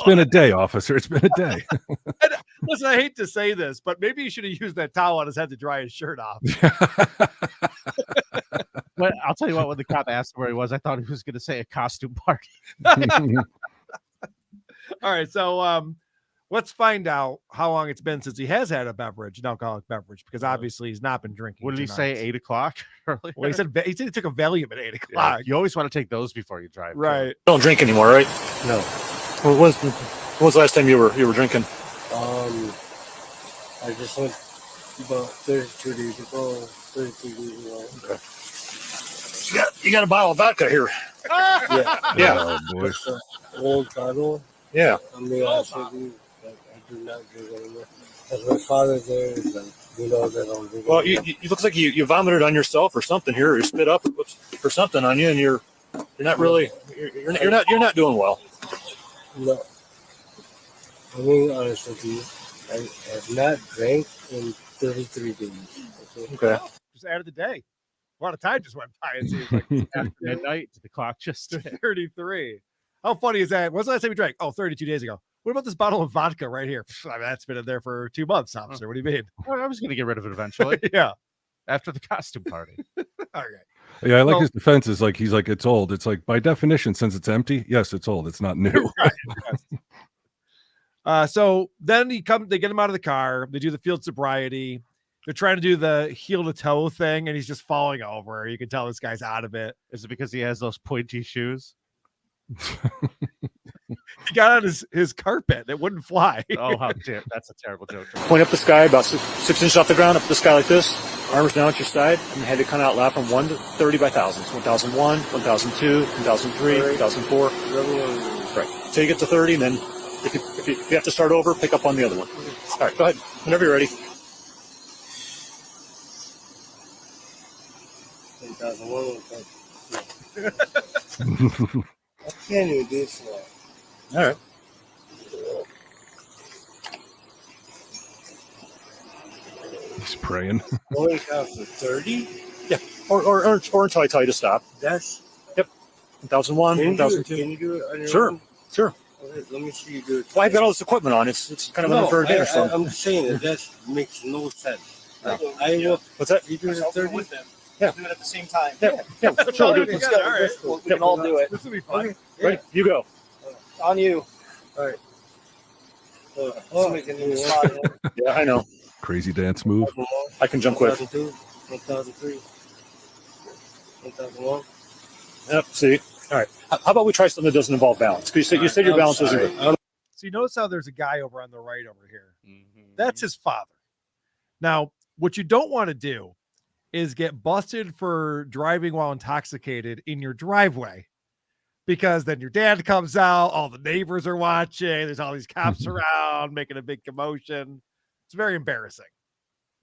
been a day, officer. It's been a day. Listen, I hate to say this, but maybe he should have used that towel on his head to dry his shirt off. But I'll tell you what, when the cop asked where he was, I thought he was going to say a costume party. All right, so let's find out how long it's been since he has had an alcoholic beverage, because obviously he's not been drinking. What did he say, 8 o'clock earlier? Well, he said he took a Valium at 8 Yeah, o'clock. you always want to take those before you drive. too. Right. Don't drink anymore, right? No. When was the last time you were drinking? I just went about 32 days ago, 33 days ago. Okay. You got a bottle of vodka here. Yeah. Yeah. Oh, boy. It's an old bottle. Yeah. I'm being honest with you. Like, I do not drink anymore. As my father there, like, you know that I'm drinking. Well, you looks like you vomited on yourself or something here, or you spit up or something on you, and you're not really you're not doing well. No. I'm being honest with you. I have not drank in 33 days. Okay. Just added the day. A lot of time just went by. It seems like After midnight, the clock just 33. How funny is that? When's the last time you drank? Oh, 32 days ago. What about this bottle of vodka right here? I mean, that's been in there for 2 months, officer. What do you mean? I was going to get rid of it eventually. Yeah. After the costume party. All right. Yeah, I like his defense is like, he's like, it's old. It's like, by definition, since it's empty, yes, it's old. It's not new. So then they get him out of the car. They do the field sobriety. They're trying to do the heel to toe thing, and he's just falling over. You can tell this guy's out of it. Is it because he has those pointy shoes? He got on his carpet. It wouldn't fly. Oh, that's a terrible joke. Point up the sky about six inches off the ground, up the sky like this. Arms down at your side, and head to count out loud from 1 to 30 by thousands. 1001, 1002, 1003, 1004. Right. Until you get to 30, and then if you have to start over, pick up on the other one. All right, go ahead. Whenever you're ready. 1001. I can't do this one. All right. He's praying. Only count for 30? Yeah. Or until I tell you to stop. That's. Yep. 1001, Can you do it? 1002. Can you do it on your Sure. own? Sure. Okay, let me see you do it. Well, I've got all this equipment on. It's kind of an unfair advantage for I'm saying that makes no sense. Like, I will. What's that? You do it at 30? with them. Yeah. Do it at the same time. Yeah. Yeah. Sure, dude. Let's go. All right. We can all do it. This will be fun. Right. You go. On you. All right. Yeah, I know. Crazy dance move. I can jump quick. 1002, 1003, 1001. Yep. See. All right. How about we try something that doesn't involve balance? Because you said your balance isn't good. So you notice how there's a guy over on the right over here. That's his father. Now, what you don't want to do is get busted for driving while intoxicated in your driveway, because then your dad comes out, all the neighbors are watching, there's all these cops around making a big commotion. It's very embarrassing.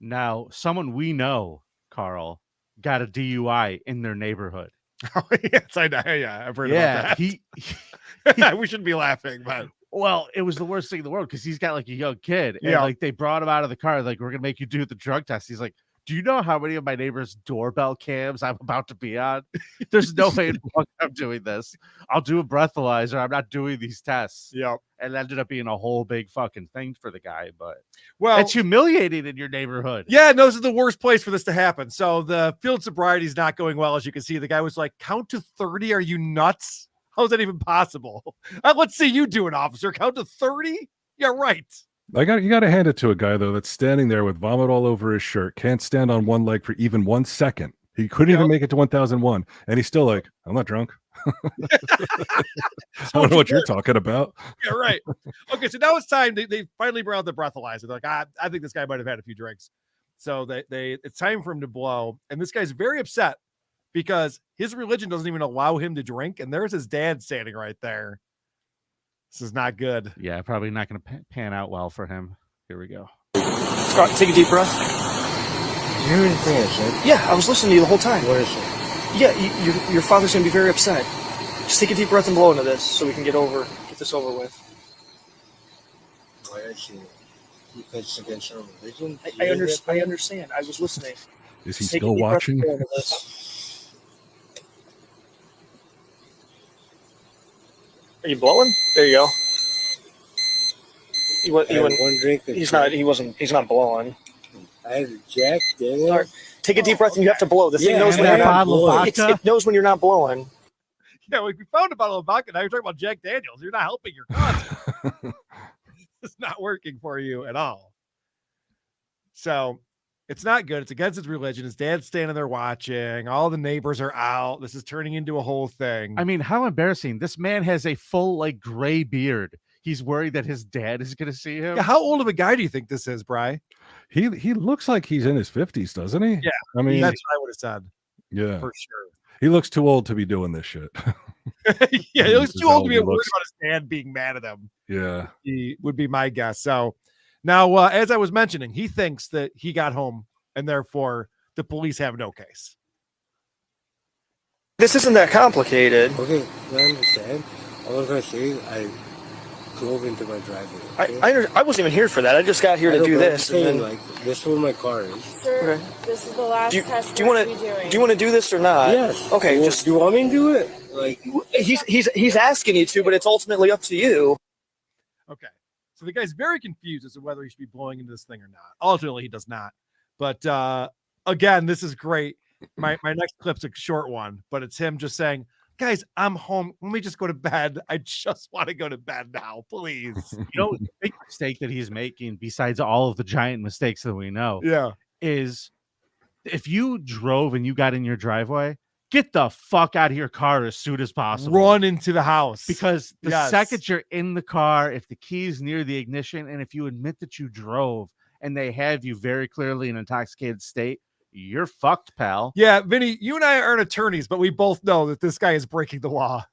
Now, someone we know, Carl, got a DUI in their neighborhood. Oh, yes, I know. Yeah, I've heard about that. We shouldn't be laughing, but well, it was the worst thing in the world because he's got like a young kid. And like they brought him out of the car, like, we're gonna make you do the drug test. He's like, do you know how many of my neighbors' doorbell cams I'm about to be on? There's no way in fuck I'm doing this. I'll do a breathalyzer. I'm not doing these tests. Yep. And it ended up being a whole big fucking thing for the guy. But well, it's humiliating in your neighborhood. Yeah, and those are the worst place for this to happen. So the field sobriety is not going well, as you can see. The guy was like, count to 30. Are you nuts? How is that even possible? Let's see you do it, officer. Count to 30? Yeah, right. You got to hand it to a guy though that's standing there with vomit all over his shirt, can't stand on one leg for even 1 second. He couldn't even make it to 1001, and he's still like, I'm not drunk. I don't know what you're talking about. Yeah, right. Okay, so now it's time. They finally brought out the breathalyzer. They're like, I think this guy might have had a few drinks. So it's time for him to blow. And this guy's very upset because his religion doesn't even allow him to drink. And there's his dad standing right there. This is not good. Yeah, probably not going to pan out well for him. Here we go. All right, take a deep breath. You hear anything I said? Yeah, I was listening to you the whole time. What is it? Yeah, your father's going to be very upset. Just take a deep breath and blow into this so we can get this over with. Why is he? Because it's against our religion? I understand. I was listening. Is he still watching? Are you blowing? There you go. One drink. He's not blowing. I had a Jack Daniels. Right. Take a deep breath and you have to blow. This thing knows when you're not blowing. It knows when you're not blowing. Yeah, we found a bottle of vodka. Now you're talking about Jack Daniels. You're not helping your cause. It's not working for you at all. So it's not good. It's against his religion. His dad's standing there watching. All the neighbors are out. This is turning into a whole thing. I mean, how embarrassing. This man has a full, like, gray beard. He's worried that his dad is going to see him. Yeah, how old of a guy do you think this is, Bryan? He looks like he's in his 50s, doesn't he? Yeah. I mean, that's what I would have said. Yeah. For sure. He looks too old to be doing this shit. Yeah, he looks too old to be worried about his dad being mad at him. Yeah. He would be my guess. So now, as I was mentioning, he thinks that he got home and therefore the police have no case. This isn't that complicated. Okay, I understand. All I'm going to say, I drove into my driveway. Okay? I wasn't even here for that. I just got here to do this. And then, like, this is where my car is. Sir, Okay. this is the last test Do you want to do this or not? Yes. Okay. Do you want me to do it? Like, he's asking you to, but it's ultimately up to you. Okay. So the guy's very confused as to whether he should be blowing into this thing or not. Ultimately, he does not. But again, this is great. My next clip's a short one, but it's him just saying, guys, I'm home. Let me just go to bed. I just want to go to bed now, please. You know, the big mistake that he's making, besides all of the giant mistakes that we know, is if you drove and you got in your driveway, get the fuck out of your car as soon as possible. Run into the house. Because the second you're in the car, if the key's near the ignition, and if you admit that you drove and they have you very clearly in an intoxicated state, you're fucked, pal. Yeah, Vinnie, you and I aren't attorneys, but we both know that this guy is breaking the law.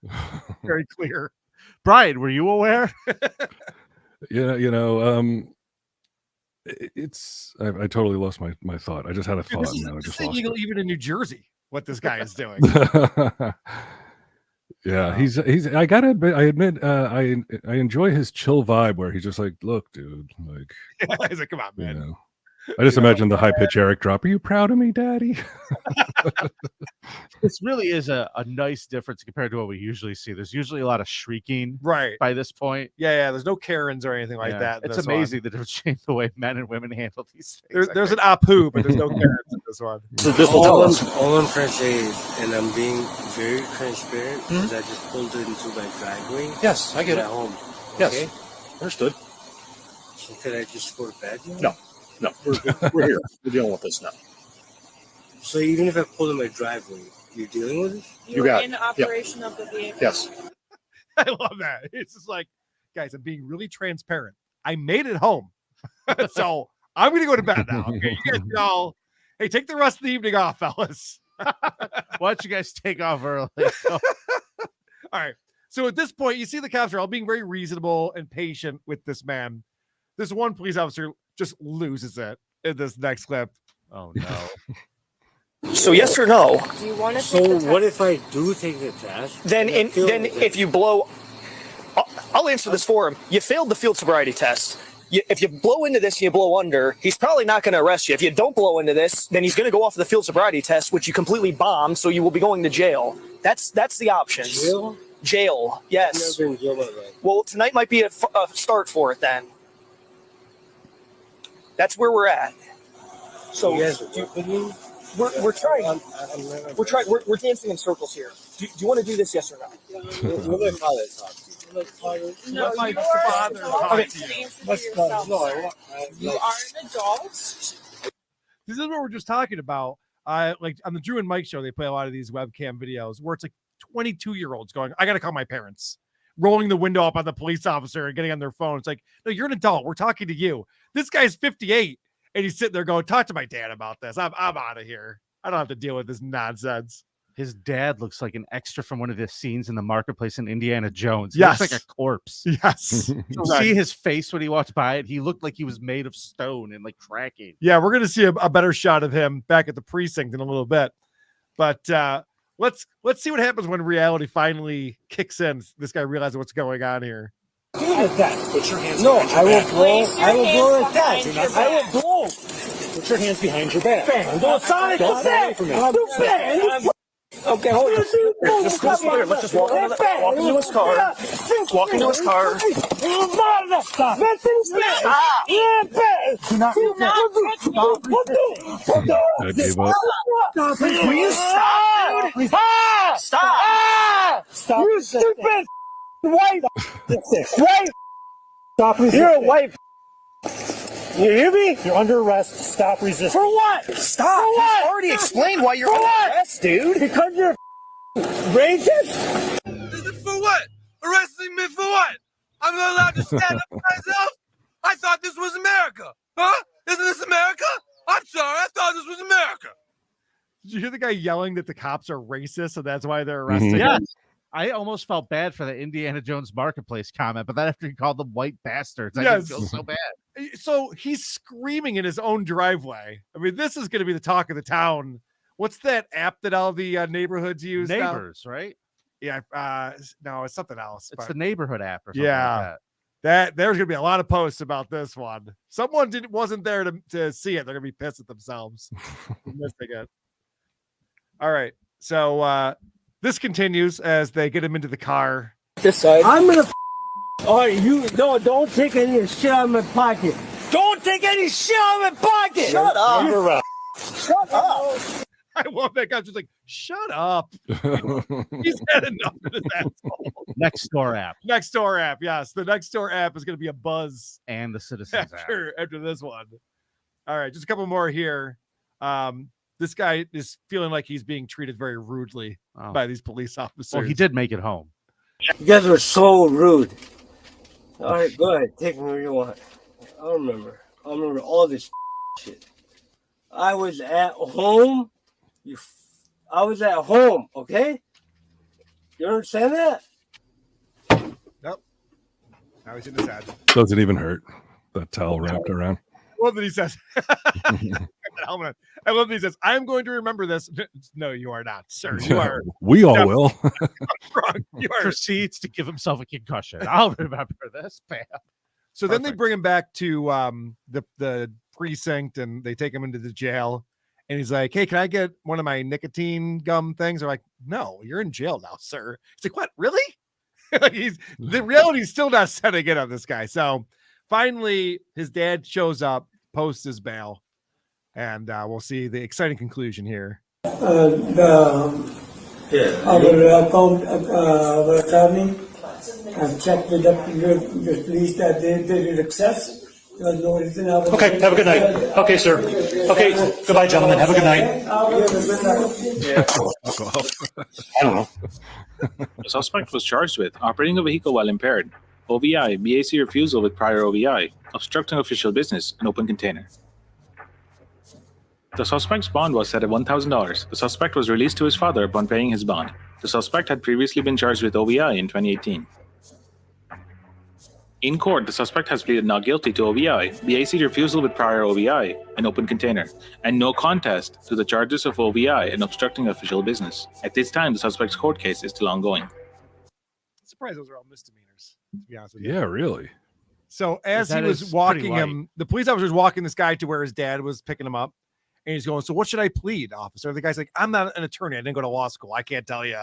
Very clear. Bryan, were you aware? It's I totally lost my thought. I just had a thought. This is illegal even in New Jersey, what this guy is doing. Yeah, he's I gotta admit, I enjoy his chill vibe where he's just like, look, dude, like, he's like, come on, man. You know, I just imagine the high pitch Eric drop. Are you proud of me, Daddy? This really is a nice difference compared to what we usually see. There's usually a lot of shrieking right by this point. Yeah, there's no Karens or anything like that. It's amazing the difference the way men and women handle these things. There's an Apu, but there's no Karens in this one. So this will tell us. All I'm trying to say is, and I'm being very transparent, because I just pulled into my driveway. Yes, I get it. At home. Yes, okay? understood. So can I just go to bed now? No. No, we're here. We're dealing with this now. So even if I pull in my driveway, you're dealing with it? You got it. in operation of the vehicle. Yes. I love that. It's just like, guys, I'm being really transparent. I made it home. So I'm going to go to bed now. Okay, you guys know. Hey, take the rest of the evening off, fellas. Why don't you guys take off early? All right. So at this point, you see the cops are all being very reasonable and patient with this man. This one police officer just loses it in this next clip. Oh, no. So yes or no? Do you want to So take the test? what if I do take the test? Then if you blow, I'll answer this for him. You failed the field sobriety test. If you blow into this and you blow under, he's probably not going to arrest you. If you don't blow into this, then he's going to go off the field sobriety test, which you completely bombed, so you will be going to jail. That's the options. Jail? Jail, yes. I've never been in jail my life. Well, tonight might be a start for it then. That's where we're at. So You guys are with me? we're trying. I'm never- We're trying. We're dancing in circles here. Do you want to do this? Yes or no? Will my father talk to you? No, my you are father an adult. talk You to can you. answer for Let's yourself, no, I sir. want. You are an adult. This is what we're just talking about. Like on the Drew and Mike show, they play a lot of these webcam videos where it's like 22-year-olds going, I got to call my parents, rolling the window up on the police officer and getting on their phone. It's like, no, you're an adult. We're talking to you. This guy's 58 and he's sitting there going, talk to my dad about this. I'm out of here. I don't have to deal with this nonsense. His dad looks like an extra from one of the scenes in the marketplace in Indiana Jones. He Yes. looks like a corpse. Yes. You see his face when he walked by it. He looked like he was made of stone and like cracking. Yeah, we're going to see a better shot of him back at the precinct in a little bit. But let's see what happens when reality finally kicks in. This guy realizes what's going on here. Do that. Put your hands. No, behind your back. I will blow hands like that. behind your I will back. blow. Put your hands behind your back. Don't Sonic. Don't run away from me. Okay, hold on. Let's just walk into his car. Walk into his car. I gave up. Will you stop, dude? Stop! Stop. You stupid white. White. Stop resisting. You're a white. You hear me? You're under arrest. Stop resisting. For what? Stop! For what? He's already explained why you're For under what? arrest, dude. Because you're racist? For what? Arresting me for what? I'm not allowed to stand up for myself? I thought this was America. Huh? Isn't this America? I'm sorry. I thought this was America. Did you hear the guy yelling that the cops are racist, so that's why they're arresting Yes. him? I almost felt bad for the Indiana Jones marketplace comment, but then after he called them white bastards, I Yes. didn't feel so bad. So he's screaming in his own driveway. I mean, this is going to be the talk of the town. What's that app that all the neighborhoods use? now? Neighbors, right? Yeah. No, it's something else. It's but the neighborhood app or something Yeah. like that. that there's going to be a lot of posts about this one. Someone wasn't there to see it. They're going to be pissed at themselves for missing it. All right. So this continues as they get him into the car. This side. I'm gonna. All right, you don't take any shit out of my pocket. Don't take any shit out of my pocket. Shut up. You're around. Shut up. I love that guy just like, shut up. He's had enough of this asshole. Next door app Next door app. Yes. The next door app is going to be a buzz and the Citizens app. after this one. All right. Just a couple more here. This guy is feeling like he's being treated very rudely by these police officers. Well, he did make it home. You guys were so rude. All right, go ahead. Take me where you want. I'll remember all this shit. I was at home. I was at home, okay? You understand that? Nope. Now he's in his head. Doesn't even hurt. That towel wrapped around. I love that he says, I love that he says, I'm going to remember this. No, you are not, sir. You are. We all will. wrong. You are. Proceeds to give himself a concussion. I'll remember this, Pam. So then they bring him back to the precinct and they take him into the jail. And he's like, hey, can I get one of my nicotine gum things? They're like, no, you're in jail now, sir. He's like, what? Really? Like the reality's still not setting in on this guy. So finally, his dad shows up, posts his bail, and we'll see the exciting conclusion here. Our account, our attorney, I've checked with the police that they did access. There's no reason. Okay, have a good night. Okay, sir. Okay, goodbye, gentlemen. Have a good night. I don't know. The suspect was charged with operating a vehicle while impaired, OVI, BAC refusal with prior OVI, obstructing official business, and open container. The suspect's bond was set at $1,000. The suspect was released to his father upon paying his bond. The suspect had previously been charged with OVI in 2018. In court, the suspect has pleaded not guilty to OVI, BAC refusal with prior OVI, an open container, and no contest to the charges of OVI and obstructing official business. At this time, the suspect's court case is still ongoing. I'm surprised those are all misdemeanors, to be honest with you. Yeah, really. So as he That was is walking pretty light. him, the police officer was walking this guy to where his dad was picking him up. And he's going, so what should I plead, officer? The guy's like, I'm not an attorney. I didn't go to law school. I can't tell you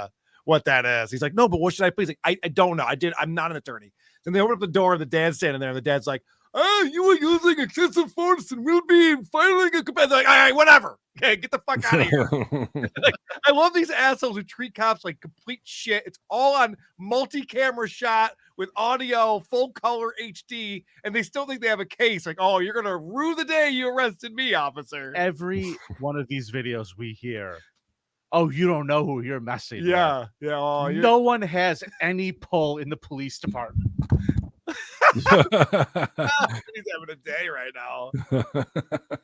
what that is. He's like, no, but what should I plead? He's like, I don't know. I'm not an attorney. Then they open up the door. The dad's standing there. And the dad's like, oh, you were using excessive force and will be filing a complaint. Like, all right, whatever. Okay, get the fuck out of here. Like, I love these assholes who treat cops like complete shit. It's all on multi-camera shot with audio, full color HD, and they still think they have a case. Like, oh, you're gonna rue the day you arrested me, officer. Every one of these videos we hear, oh, you don't know who you're messing Yeah, with. yeah. Oh, No one has any pull in the police department. He's having a day right now.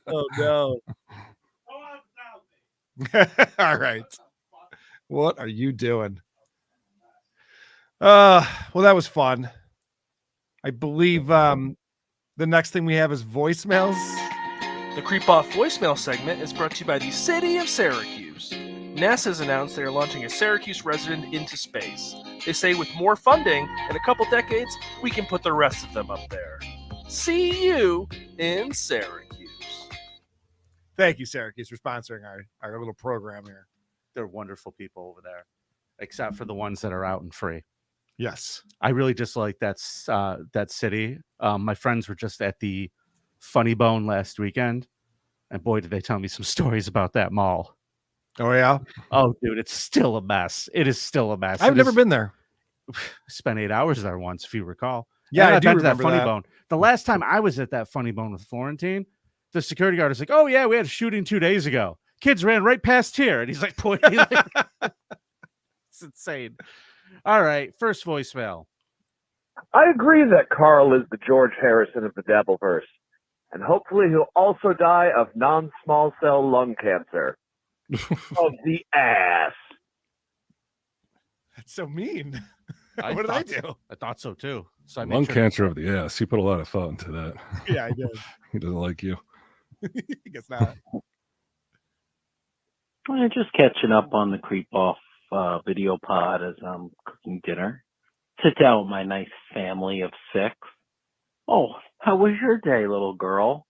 Oh no. All right. What are you doing? Well, that was fun. I believe the next thing we have is voicemails. The Creep Off voicemail segment is brought to you by the city of Syracuse. NASA has announced they are launching a Syracuse resident into space. They say with more funding, in a couple decades, we can put the rest of them up there. See you in Syracuse. Thank you, Syracuse, for sponsoring our little program here. They're wonderful people over there, except for the ones that are out and free. Yes. I really dislike that city. My friends were just at the Funny Bone last weekend, and boy, did they tell me some stories about that mall. Oh, yeah? Oh, dude, it's still a mess. It is still a mess. I've never been there. Spent 8 hours there once, if you recall. Yeah, And I I've do been to that remember Funny that. Bone. The last time I was at that Funny Bone with Florentine, the security guard was like, oh, yeah, we had a shooting 2 days ago. Kids ran right past here. And he's like, pointing. It's insane. All right, first voicemail. I agree that Carl is the George Harrison of the Dabbleverse, and hopefully he'll also die of non-small cell lung cancer. Of the ass. That's so mean. What did I do? I thought so too. So I Lung made sure cancer of the ass. He put a lot of thought into that. Yeah, I did. He doesn't like you. I guess not. I'm just catching up on the Creep Off video pod as I'm cooking dinner. Sit down with my nice family of 6. Oh, how was your day, little girl?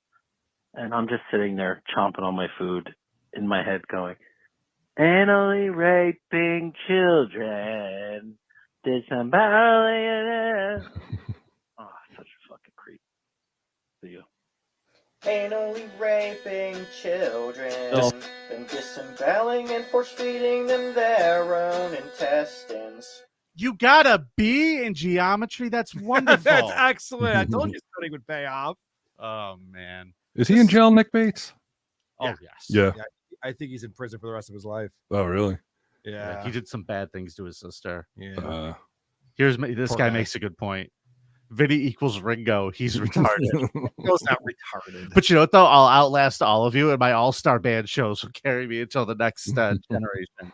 And I'm just sitting there chomping on my food in my head going, anally raping children. Did somebody... Oh, such a fucking creep. See you. Anally raping children and disemboweling and force feeding them their own intestines. You got a B in geometry? That's wonderful. That's excellent. I told you studying would pay off. Oh, man. Is he in jail, Nick Bates? Oh, yes. Yeah. I think he's in prison for the rest of his life. Oh, really? Yeah. He did some bad things to his sister. Yeah. This Poor guy guy. makes a good point. Vinny equals Ringo. He's retarded. Ringo's not retarded. But you know what, though? I'll outlast all of you, and my all-star band shows will carry me until the next generation.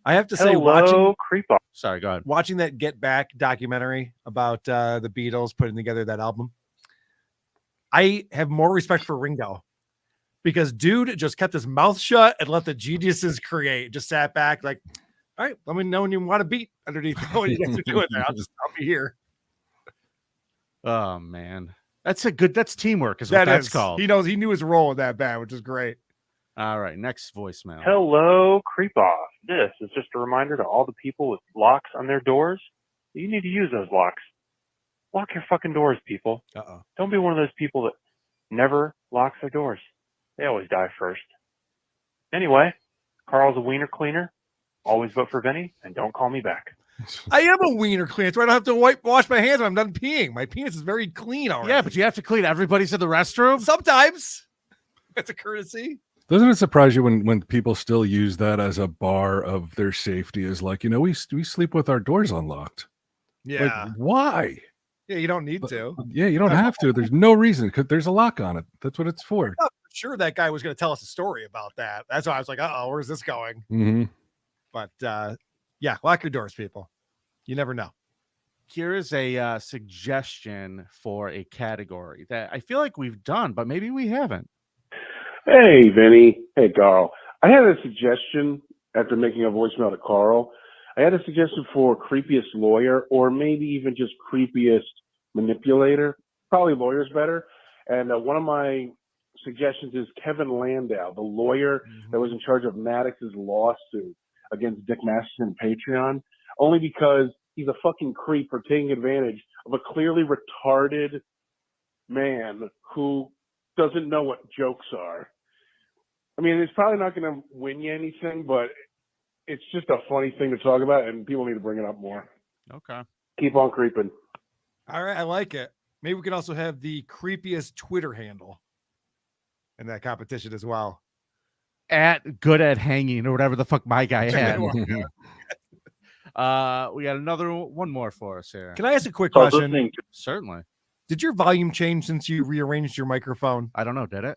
I have to say, Hello, Creep Off. Sorry, go ahead. Watching that Get Back documentary about the Beatles putting together that album, I have more respect for Ringo because dude just kept his mouth shut and let the geniuses create. Just sat back like, all right, let me know when you want to beat underneath what you guys are doing there. I'll be here. Oh, man. That's teamwork is what that's called. He knew his role in that band, which is great. All right, next voicemail. Hello, Creep Off. This is just a reminder to all the people with locks on their doors. You need to use those locks. Lock your fucking doors, people. Uh-oh. Don't be one of those people that never locks their doors. They always die first. Anyway, Carl's a wiener cleaner. Always vote for Vinnie, and don't call me back. I am a wiener cleaner. That's why I don't have to wash my hands when I'm done peeing. My penis is very clean already. Yeah, but you have to clean everybody's in the restroom? Sometimes. That's a courtesy. Doesn't it surprise you when people still use that as a bar of their safety? Is like, we sleep with our doors unlocked. Yeah. Like, why? Yeah, you don't need to. Yeah, you don't have to. There's no reason because there's a lock on it. That's what it's for. No, sure that guy was going to tell us a story about that. That's why I was like, uh-oh, where's this going? Mhm. But yeah, lock your doors, people. You never know. Here is a suggestion for a category that I feel like we've done, but maybe we haven't. Hey, Vinny. Hey, Carl. I had a suggestion after making a voicemail to Carl. I had a suggestion for creepiest lawyer, or maybe even just creepiest manipulator. Probably lawyer's better. And one of my suggestions is Kevin Landau, the lawyer that was in charge of Maddox's lawsuit against Dick Masterson and Patreon, only because he's a fucking creep for taking advantage of a clearly retarded man who doesn't know what jokes are. I mean, it's probably not going to win you anything, but it's just a funny thing to talk about, and people need to bring it up more. Okay. Keep on creeping. All right, I like it. Maybe we can also have the creepiest Twitter handle in that competition as well. At good at hanging or whatever the fuck my guy had. We got one more for us here. Can I ask a quick question? Certainly. Did your volume change since you rearranged your microphone? I don't know. Did it?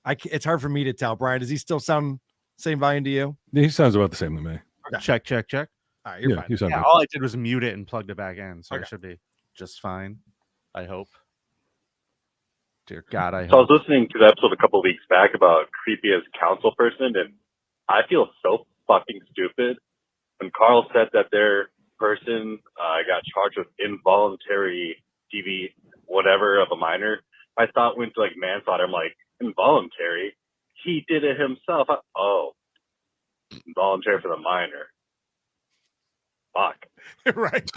It's hard for me to tell. Brian, does he still sound same volume to you? He sounds about the same to me. Okay. Check. All right, you're fine. You sound good. All I did was mute it and plugged it back in, so it should be just fine. I hope. Dear God, I So I hope. was listening to the episode a couple of weeks back about creepiest council person, and I feel so fucking stupid when Carl said that their person got charged with involuntary TV whatever of a minor. My thought went to like manslaughter. I'm like, involuntary? He did it himself. Involuntary for the minor. Fuck. Right.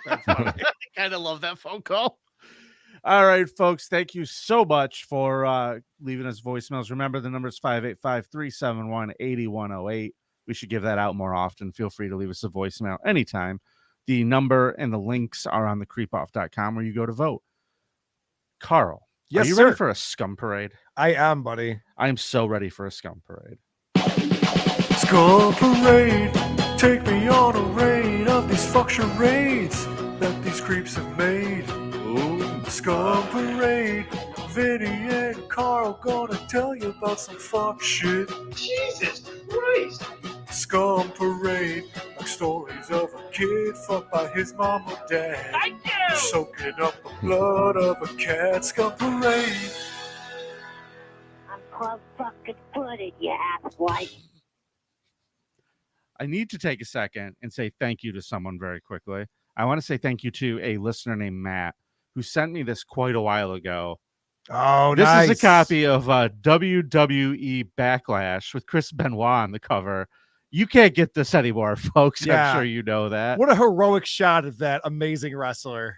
That's funny. I kind of love that phone call. All right, folks. Thank you so much for leaving us voicemails. Remember, the number is 585-371-8108. We should give that out more often. Feel free to leave us a voicemail anytime. The number and the links are on thecreepoff.com where you go to vote. Carl, yes, are you sir. ready for a scum parade? I am, buddy. I am so ready for a scum parade. Scum parade, take me on a raid of these fuck charades that these creeps have made. Ooh. Scum parade, Vinnie and Carl gonna tell you about some fuck shit. Jesus Christ! Scum parade, like stories of a kid fucked by his mom or dad. Soaking up the blood of a cat. Scum parade. I'm club fucking footed, you asswipe. I need to take a second and say thank you to someone very quickly. I want to say thank you to a listener named Matt who sent me this quite a while ago. Oh, this nice. is a copy of WWE Backlash with Chris Benoit on the cover. You can't get this anymore, folks. Yeah. I'm sure you know that. What a heroic shot of that amazing wrestler.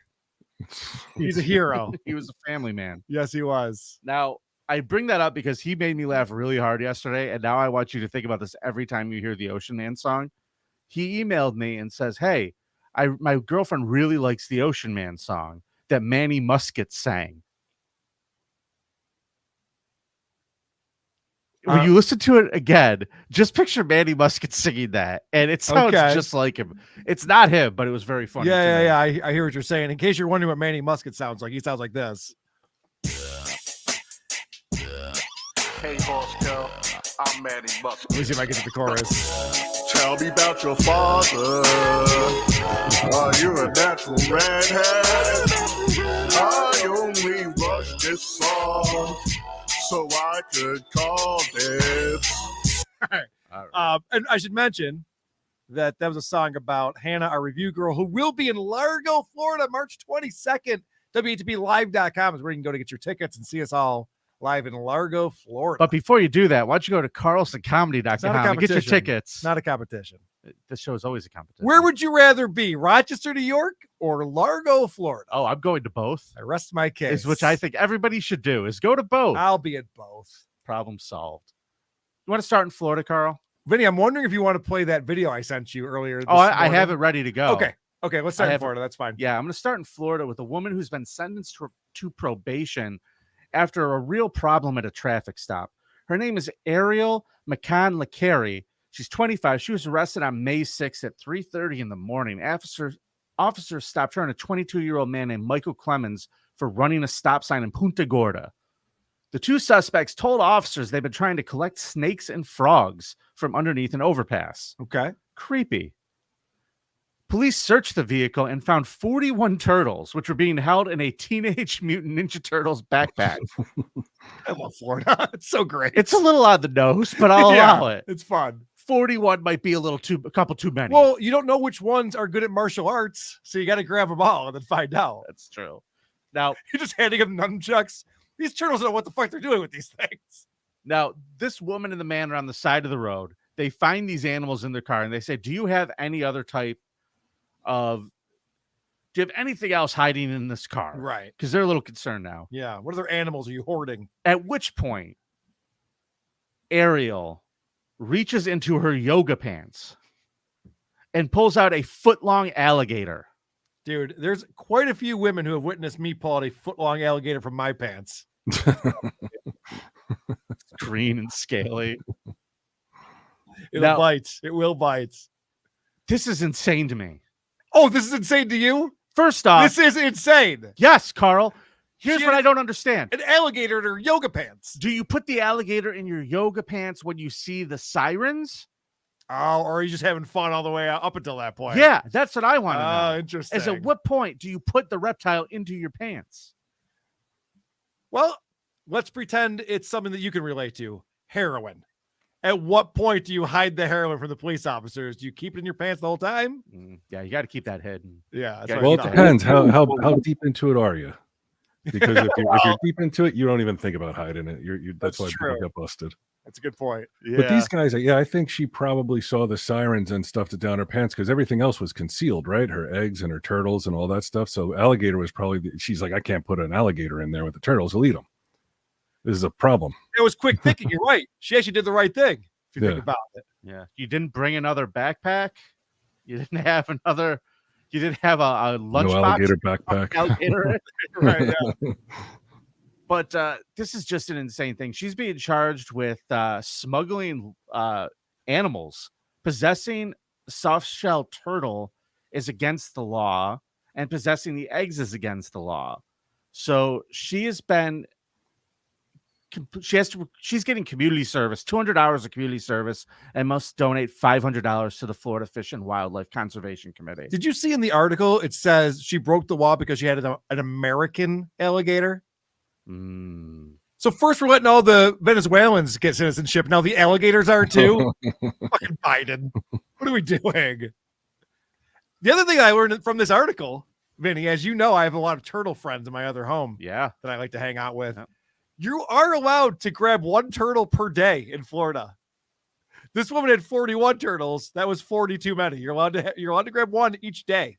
He's a hero. He was a family man. Yes, he was. Now, I bring that up because he made me laugh really hard yesterday, and now I want you to think about this every time you hear the Ocean Man song. He emailed me and says, hey, my girlfriend really likes the Ocean Man song that Manny Muscat sang. When you listen to it again, just picture Manny Muscat singing that, and it sounds just like him. It's not him, but it was very funny. Yeah. I hear what you're saying. In case you're wondering what Manny Muscat sounds like, he sounds like this. Hey, boss girl, I'm Manny Muscat. Let me see if I get to the chorus. Tell me about your father. Are you a natural redhead? I only rushed this song so I could call this. All right. And I should mention that was a song about Hannah, our review girl, who will be in Largo, Florida, March 22nd. WATPlive.com is where you can go to get your tickets and see us all live in Largo, Florida. But before you do that, why don't you go to carlsoncomedy.com and get your tickets? Not a competition. This show is always a competition. Where would you rather be, Rochester, New York, or Largo, Florida? Oh, I'm going to both. I rest my case. Which I think everybody should do, is go to both. I'll be at both. Problem solved. You want to start in Florida, Carl? Vinny, I'm wondering if you want to play that video I sent you earlier. I have it ready to go. Okay, let's start in Florida. That's fine. Yeah, I'm going to start in Florida with a woman who's been sentenced to probation after a real problem at a traffic stop. Her name is Ariel McCann-LeCarey. She's 25. She was arrested on May 6th at 3:30 in the morning. Officers stopped her and a 22-year-old man named Michael Clemens for running a stop sign in Punta Gorda. The two suspects told officers they've been trying to collect snakes and frogs from underneath an overpass. Okay. Creepy. Police searched the vehicle and found 41 turtles, which were being held in a Teenage Mutant Ninja Turtles backpack. I love Florida. It's so great. It's a little on the nose, but I'll allow it. It's fun. 41 might be a couple too many. Well, you don't know which ones are good at martial arts, so you got to grab them all and then find out. That's true. Now, you're just handing them nunchucks. These turtles don't know what the fuck they're doing with these things. Now, this woman and the man are on the side of the road. They find these animals in their car, and they say, do you have any other type of, do you have anything else hiding in this car? Right. Because they're a little concerned now. Yeah. What other animals are you hoarding? At which point, Ariel reaches into her yoga pants and pulls out a foot-long alligator. Dude, there's quite a few women who have witnessed me pull out a foot-long alligator from my pants. Green and scaly. It'll bite. It will bite. This is insane to me. Oh, this is insane to you? First off, this is insane. Yes, Carl. Here's what I don't understand. An alligator in her yoga pants. Do you put the alligator in your yoga pants when you see the sirens? Oh, or are you just having fun all the way up until that point? Yeah, that's what I want to know. Oh, interesting. As at what point do you put the reptile into your pants? Well, let's pretend it's something that you can relate to. Heroin. At what point do you hide the heroin from the police officers? Do you keep it in your pants the whole time? Yeah, you got to keep that hidden. Yeah. Well, it depends. How deep into it are you? Because if you're deep into it, you don't even think about hiding it. That's why people get busted. That's a good point. But these guys, I think she probably saw the sirens and stuffed it down her pants because everything else was concealed, right? Her eggs and her turtles and all that stuff. So alligator was probably, she's like, I can't put an alligator in there with the turtles. They'll eat them. This is a problem. It was quick thinking. You're right. She actually did the right thing. If you think about it. Yeah. You didn't bring another backpack. You didn't have another. You didn't have a lunchbox. No alligator backpack. Alligator. Right. Yeah. But this is just an insane thing. She's being charged with smuggling animals. Possessing a soft-shell turtle is against the law, and possessing the eggs is against the law. So she has been. She's getting community service, 200 hours of community service, and must donate $500 to the Florida Fish and Wildlife Conservation Committee. Did you see in the article, it says she broke the law because she had an American alligator? So first we're letting all the Venezuelans get citizenship. Now the alligators are too. Fucking Biden. What are we doing? The other thing I learned from this article, Vinny, as you know, I have a lot of turtle friends in my other home. Yeah. That I like to hang out with. You are allowed to grab one turtle per day in Florida. This woman had 41 turtles. That was 40 too many. You're allowed to grab one each day.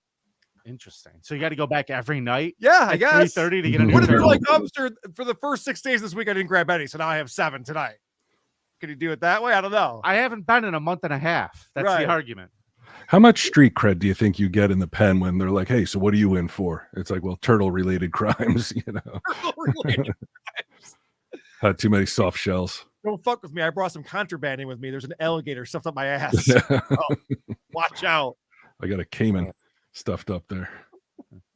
Interesting. So you got to go back every night? Yeah, I guess. 3:30 to get a new What if you're turtle? like, for the first 6 days this week, I didn't grab any, so now I have 7 tonight. Can you do it that way? I don't know. I haven't been in a month and a half. That's Right. the argument. How much street cred do you think you get in the pen when they're like, hey, so what are you in for? It's like, well, turtle-related crimes, you know. Turtle-related crimes. Had too many soft shells. Don't fuck with me. I brought some contraband in with me. There's an alligator stuffed up my ass. Oh, watch out. I got a caiman stuffed up there.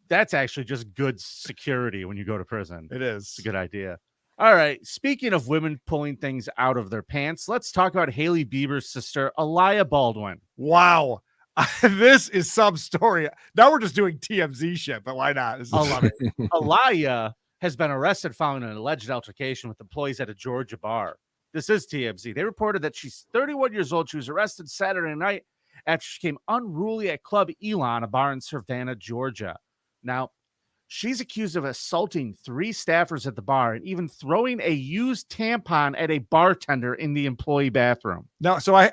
That's actually just good security when you go to prison. It is. It's a good idea. All right. Speaking of women pulling things out of their pants, let's talk about Hailey Bieber's sister, Aliyah Baldwin. Wow. This is some story. Now we're just doing TMZ shit, but why not? I love it. Aliyah has been arrested following an alleged altercation with employees at a Georgia bar. This is TMZ. They reported that she's 31 years old. She was arrested Saturday night after she became unruly at Club Elon, a bar in Savannah, Georgia. Now, she's accused of assaulting 3 staffers at the bar and even throwing a used tampon at a bartender in the employee bathroom. No, so I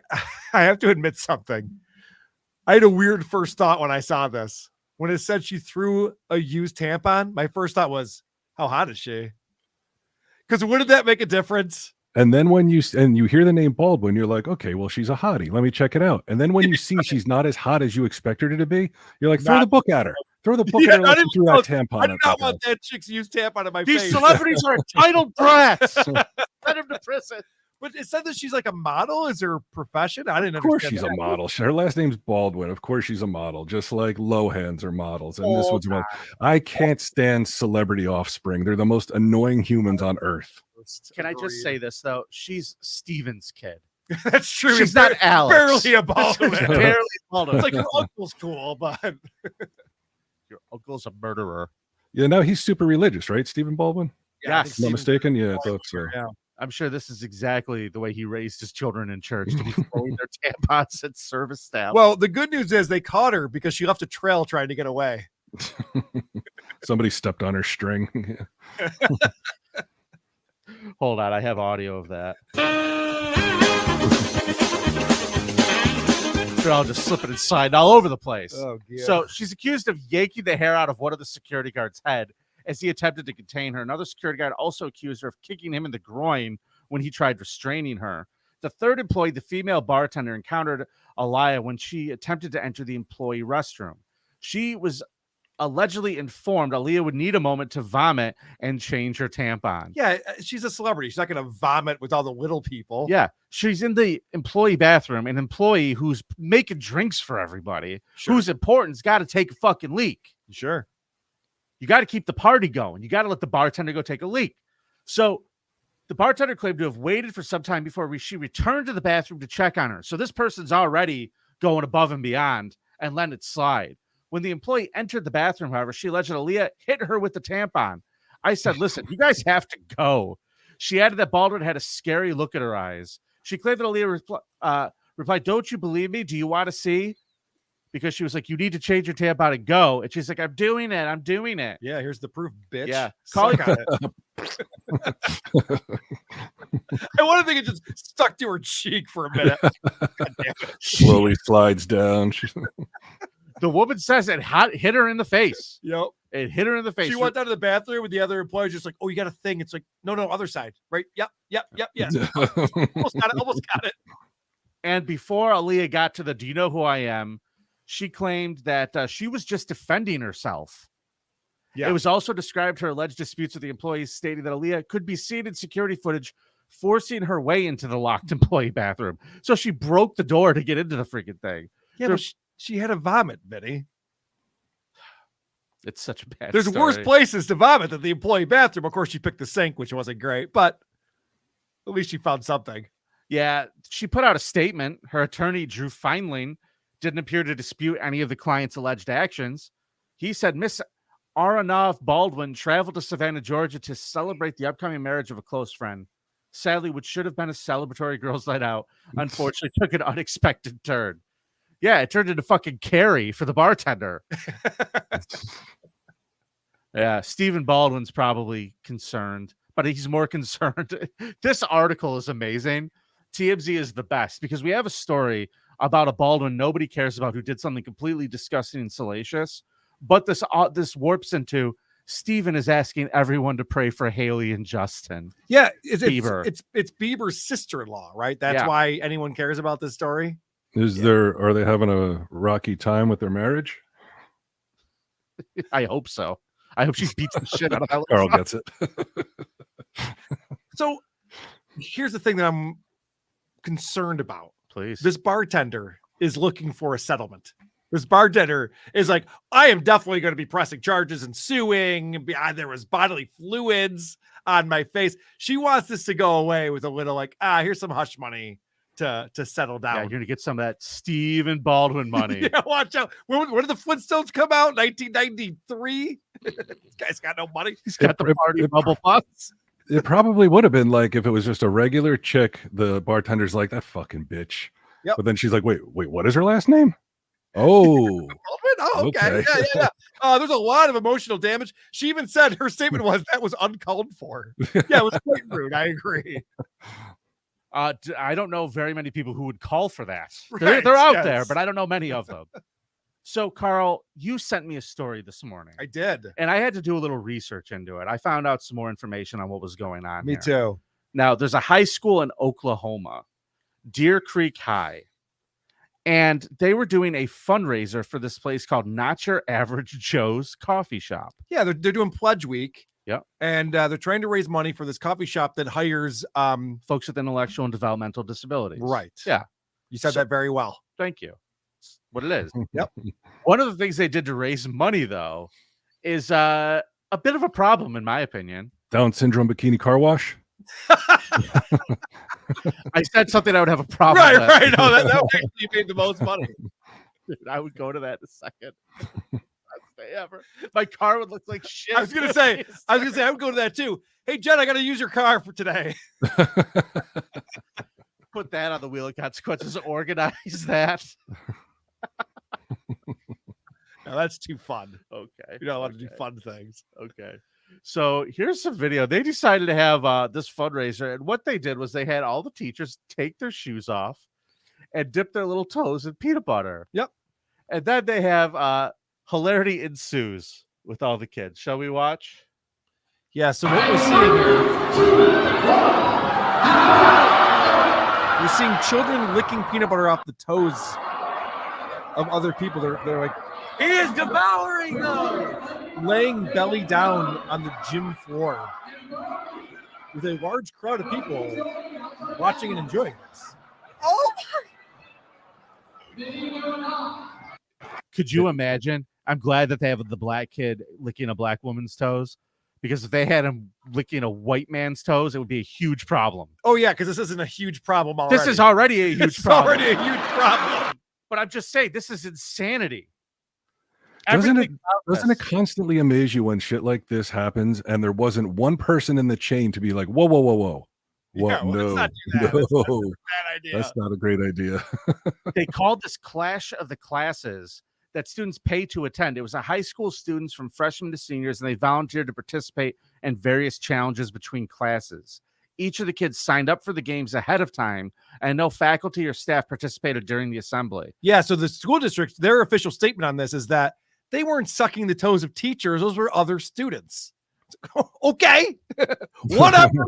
have to admit something. I had a weird first thought when I saw this. When it said she threw a used tampon, my first thought was, how hot is she? Because wouldn't that make a difference? And then when you hear the name Baldwin, you're like, okay, well, she's a hottie. Let me check it out. And then when you see she's not as hot as you expected her to be, you're like, throw the book at her. Throw the book at her like you threw that tampon. I did not want that chick's used tampon in my These face. celebrities are entitled brats. Send them to prison. But it said that she's like a model. Is her profession? I didn't Of course understand she's that. a model. Her last name's Baldwin. Of course she's a model, just like Lohans are models. And this one's one. I can't stand celebrity offspring. They're the most annoying humans on earth. Can I just say this though? She's Steven's kid. That's true. She's not Alex. Barely a Baldwin. Barely a Baldwin. It's like your uncle's cool, but your uncle's a murderer. Yeah, no, he's super religious, right? Stephen Baldwin? Yes. Not mistaken? Yeah, I thought so. Yeah. I'm sure this is exactly the way he raised his children in church, to be throwing their tampons at service staff. well, the good news is they caught her because she left a trail trying to get away. Somebody stepped on her string. Hold on, I have audio of that. They're all just slipping and sliding all over the place. Oh, yeah. So she's accused of yanking the hair out of one of the security guards' head as he attempted to contain her. Another security guard also accused her of kicking him in the groin when he tried restraining her. The third employee, the female bartender, encountered Aliyah when she attempted to enter the employee restroom. She was allegedly informed Aliyah would need a moment to vomit and change her tampon. Yeah, she's a celebrity. She's not going to vomit with all the little people. Yeah, she's in the employee bathroom. An employee who's making drinks for everybody, who's important's got to take a fucking leak. Sure. You got to keep the party going. You got to let the bartender go take a leak. So the bartender claimed to have waited for some time before she returned to the bathroom to check on her. So this person's already going above and beyond and let it slide. When the employee entered the bathroom, however, she alleged Aliyah hit her with the tampon. I said, listen, you guys have to go. She added that Baldwin had a scary look at her eyes. She claimed that Aliyah replied, don't you believe me? Do you want to see? Because she was like, you need to change your tampon and go. And she's like, I'm doing it. I'm doing it. Yeah, here's the proof, bitch. Yeah. Suck on it. I want to think it just stuck to her cheek for a minute. God damn it. Slowly slides down. The woman says it hit her in the face. Yep. It hit her in the face. She went down to the bathroom with the other employees, just like, oh, you got a thing. It's like, no, other side. Right? Yep. Yes. Almost got it. And before Aliyah got to the do you know who I am, she claimed that she was just defending herself. Yeah. It was also described her alleged disputes with the employees, stating that Aliyah could be seen in security footage forcing her way into the locked employee bathroom. So she broke the door to get into the freaking thing. Yeah, but she had a vomit, Vinnie. It's such a bad There's story. worse places to vomit than the employee bathroom. Of course, she picked the sink, which wasn't great, but at least she found something. Yeah, she put out a statement. Her attorney, Drew Feinling, didn't appear to dispute any of the client's alleged actions. He said Miss Aronoff Baldwin traveled to Savannah, Georgia to celebrate the upcoming marriage of a close friend. Sadly, what should have been a celebratory girls' night out, unfortunately, took an unexpected turn. Yeah, it turned into fucking Carrie for the bartender. Yeah, Stephen Baldwin's probably concerned, but he's more concerned. This article is amazing. TMZ is the best because we have a story about a Baldwin nobody cares about who did something completely disgusting and salacious. But this warps into Stephen is asking everyone to pray for Haley and Justin. Yeah, Bieber. It's Bieber's sister-in-law, right? That's why anyone cares about this story. Are they having a rocky time with their marriage? I hope so. I hope she beats the shit out of Alex. Carl gets it. So here's the thing that I'm concerned about. Please. This bartender is looking for a settlement. This bartender is like, I am definitely going to be pressing charges and suing. There was bodily fluids on my face. She wants this to go away with a little like, here's some hush money to settle down. Yeah, you're gonna get some of that Stephen Baldwin money. Yeah, watch out. When did the Flintstones come out? 1993. This guy's got no money. He's got the party bubble pots. It probably would have been like if it was just a regular chick. The bartender's like, that fucking bitch. Yep. But then she's like, wait, what is her last name? Oh, Oh, okay. Yeah. There's a lot of emotional damage. She even said her statement was that was uncalled for. Yeah, it was quite rude. I agree. I don't know very many people who would call for that. Right, they're out yes. there, but I don't know many of them. So, Carl, you sent me a story this morning. I did. And I had to do a little research into it. I found out some more information on what was going on. Me here. too. Now, there's a high school in Oklahoma, Deer Creek High, and they were doing a fundraiser for this place called Not Your Average Joe's Coffee Shop. Yeah, they're doing Pledge Week. Yep. And they're trying to raise money for this coffee shop that hires folks with intellectual and developmental disabilities. Right. Yeah. You said that very well. Thank you. It's what it is. Yep. One of the things they did to raise money, though, is a bit of a problem, in my opinion. Down syndrome bikini car wash. I said something I would have a problem with. Right. No, that actually made the most money. Dude, I would go to that in a second. Best day ever. My car would look like shit. I was gonna say, I would go to that too. Hey, Jen, I got to use your car for today. Put that on the wheel of consequences. Organize that. Now that's too fun. Okay. You're not allowed to do fun things. Okay. So here's some video. They decided to have this fundraiser, and what they did was they had all the teachers take their shoes off and dip their little toes in peanut butter. Yep. And then they have hilarity ensues with all the kids. Shall we watch? Yeah, so what we're seeing here, we're seeing children licking peanut butter off the toes of other people. They're like, He is devouring them. laying belly down on the gym floor with a large crowd of people watching and enjoying this. Oh Could you imagine? I'm glad that they have the black kid licking a black woman's toes, because if they had him licking a white man's toes, it would be a huge problem. Oh yeah, because this isn't a huge problem already. This is already a huge It's problem. already a huge problem. But I'm just saying, this is insanity. Doesn't Everything about it this. constantly amaze you when shit like this happens and there wasn't one person in the chain to be like, whoa, whoa, whoa, whoa. What? Yeah, well, let's No, not do that. That's a bad idea. that's not a great idea. They called this Clash of the Classes that students pay to attend. It was a high school students from freshmen to seniors, and they volunteered to participate in various challenges between classes. Each of the kids signed up for the games ahead of time, and no faculty or staff participated during the assembly. Yeah, so the school district, their official statement on this is that they weren't sucking the toes of teachers. Those were other students. Okay. Whatever.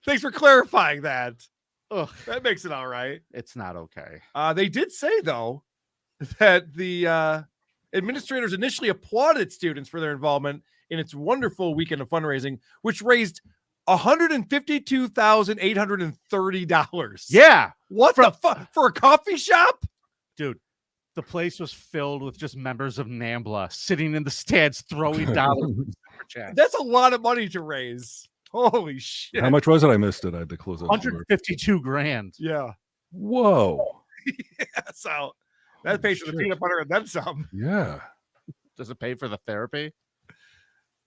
Thanks for clarifying that. Ugh, that makes it all right. It's not okay. They did say, though, that the administrators initially applauded students for their involvement in its wonderful weekend of fundraising, which raised $152,830. Yeah. What the fuck? For a coffee shop? Dude, the place was filled with just members of NAMBLA sitting in the stands throwing dollars. Super chats. That's a lot of money to raise. Holy shit. How much was it? I missed it. I had to close it. 152 grand. Yeah. Whoa. Yeah, so that pays for the peanut butter and then some. Yeah. Does it pay for the therapy?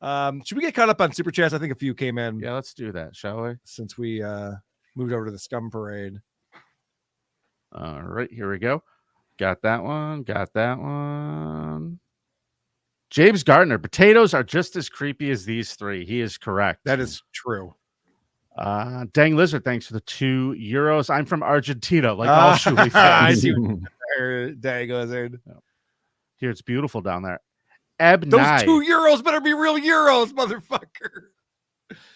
Should we get caught up on super chats? I think a few came in. Yeah, let's do that, shall we? Since we moved over to the Scum Parade. All right, here we go. Got that one. Got that one. James Gardner, potatoes are just as creepy as these three. He is correct. That is true. Dang Lizard, thanks for the €2. I'm from Argentina, like all Shuli fans. I see what Dang Lizard. Here, it's beautiful down there. Eb Those Nye, €2 better be real euros, motherfucker.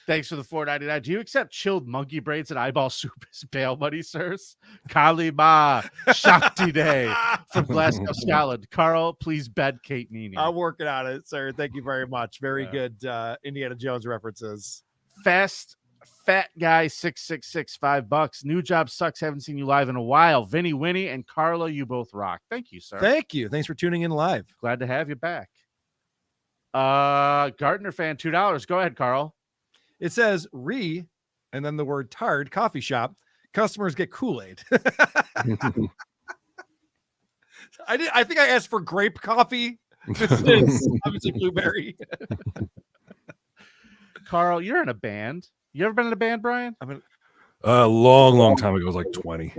thanks for the $4.99. Do you accept chilled monkey braids and eyeball soup as bail money, sirs? Kalima Shakti Day from Glasgow, Scotland. Carl, please bed Kate Meany. I'm working on it, sir. Thank you very much. Very good Indiana Jones references. Fast Fat Guy 666 $5. New job sucks. Haven't seen you live in a while. Vinnie, Winnie, and Carla, you both rock. Thank you, sir. Thank you. Thanks for tuning in live. Glad to have you back. Gardner fan, $2. Go ahead, Carl. It says and then the word tard coffee shop. Customers get Kool-Aid. I think I asked for grape coffee. This is obviously blueberry. Carl, you're in a band. You ever been in a band, Brian? A long time ago. It was like 20.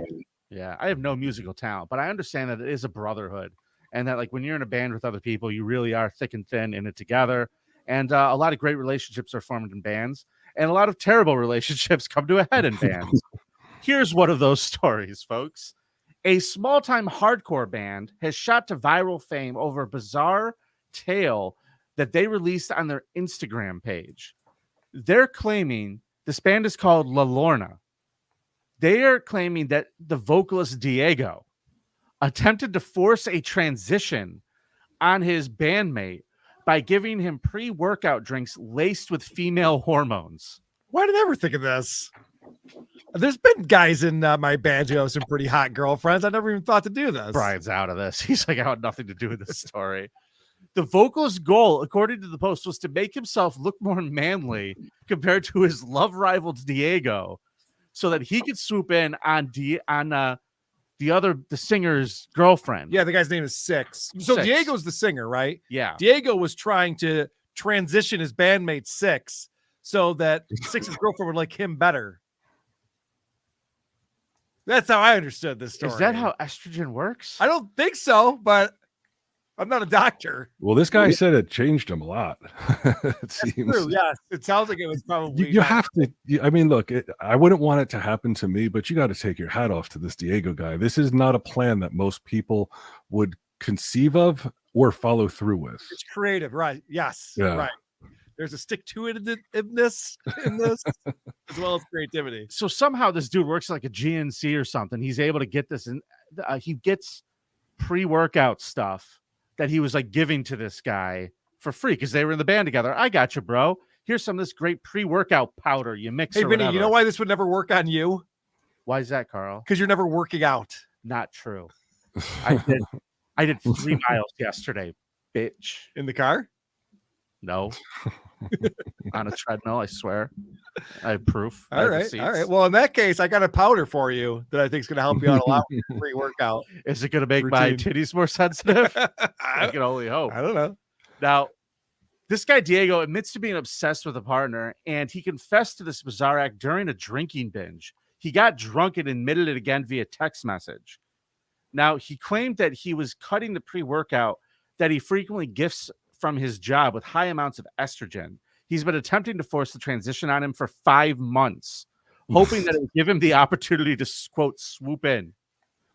Yeah, I have no musical talent, but I understand that it is a brotherhood, and that like when you're in a band with other people, you really are thick and thin in it together. And a lot of great relationships are formed in bands, and a lot of terrible relationships come to a head in bands. Here's one of those stories, folks. A small-time hardcore band has shot to viral fame over a bizarre tale that they released on their Instagram page. They're claiming this band is called La Lorna. They are claiming that the vocalist Diego attempted to force a transition on his bandmate by giving him pre-workout drinks laced with female hormones. Why did I ever think of this? There's been guys in my band who have some pretty hot girlfriends. I never even thought to do this. Bryan's out of this. He's like, I had nothing to do with this story. The vocalist's goal, according to the Post, was to make himself look more manly compared to his love rival Diego, so that he could swoop in on the singer's girlfriend. Yeah, the guy's name is Six. So Six. Diego's the singer, right? Yeah. Diego was trying to transition his bandmate Six so that Six's girlfriend would like him better. That's how I understood this story. Is that how estrogen works? I don't think so, but I'm not a doctor. Well, this guy said it changed him a lot. It seems. True, yes. It sounds like it was probably. You have to. I mean, look, I wouldn't want it to happen to me, but you got to take your hat off to this Diego guy. This is not a plan that most people would conceive of or follow through with. It's creative, right? Yes, Yeah. right. There's a stick-to-itiveness in this, as well as creativity. So somehow this dude works like a GNC or something. He's able to get this, and he gets pre-workout stuff that he was like giving to this guy for free because they were in the band together. I got you, bro. Here's some of this great pre-workout powder you mix. Hey, or Vinnie, whatever. you know why this would never work on you? Why is that, Carl? Because you're never working out. Not true. I did 3 miles yesterday, bitch. In the car? No. On a treadmill, I swear. I have proof. I All have right, receipts. all right. Well, in that case, I got a powder for you that I think is going to help you out a lot with your pre-workout. Is it going to make my routine. titties more sensitive? I can only hope. I don't know. Now, this guy Diego admits to being obsessed with a partner, and he confessed to this bizarre act during a drinking binge. He got drunk and admitted it again via text message. Now, he claimed that he was cutting the pre-workout that he frequently gifts from his job with high amounts of estrogen. He's been attempting to force the transition on him for 5 months, hoping that it would give him the opportunity to, quote, swoop in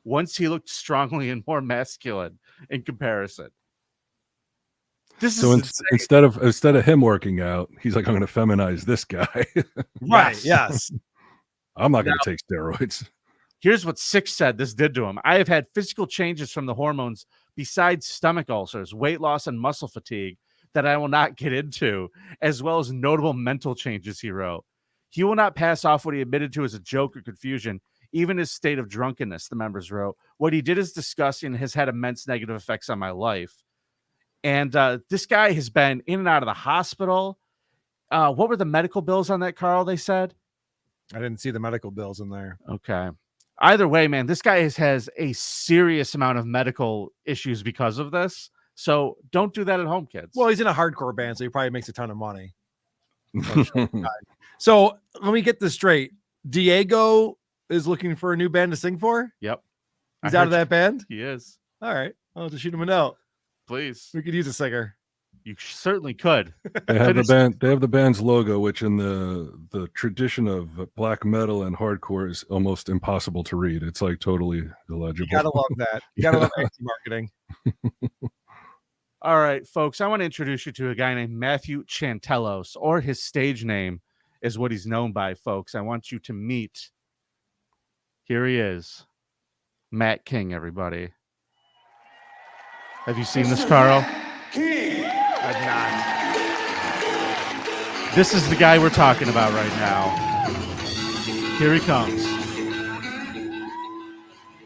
once he looked strongly and more masculine in comparison. This So is instead of him working out, he's like, I'm going to feminize this guy. Right. Yes. I'm not going to take steroids. Here's what Six said this did to him. I have had physical changes from the hormones besides stomach ulcers, weight loss, and muscle fatigue that I will not get into, as well as notable mental changes, he wrote. He will not pass off what he admitted to as a joke or confusion, even his state of drunkenness, the members wrote. What he did is disgusting and has had immense negative effects on my life. And this guy has been in and out of the hospital. What were the medical bills on that, Carl, they said? I didn't see the medical bills in there. Okay. Either way, man, this guy has a serious amount of medical issues because of this. So don't do that at home, kids. Well, he's in a hardcore band, so he probably makes a ton of money. So let me get this straight. Diego is looking for a new band to sing for? Yep. He's I out heard of that band? He is. All right. I'll just shoot him a note. Please. We could use a singer. You certainly could. They have the band. They have the band's logo, which in the tradition of black metal and hardcore is almost impossible to read. It's like totally illegible. You gotta love that. You gotta love anti-marketing. All right, folks. I want to introduce you to a guy named Matthew Chantelos, or his stage name is what he's known by, folks. I want you to meet. Here he is, Matt King. Everybody, have you seen this, Carl? I've not. This is the guy we're talking about right now. Here he comes.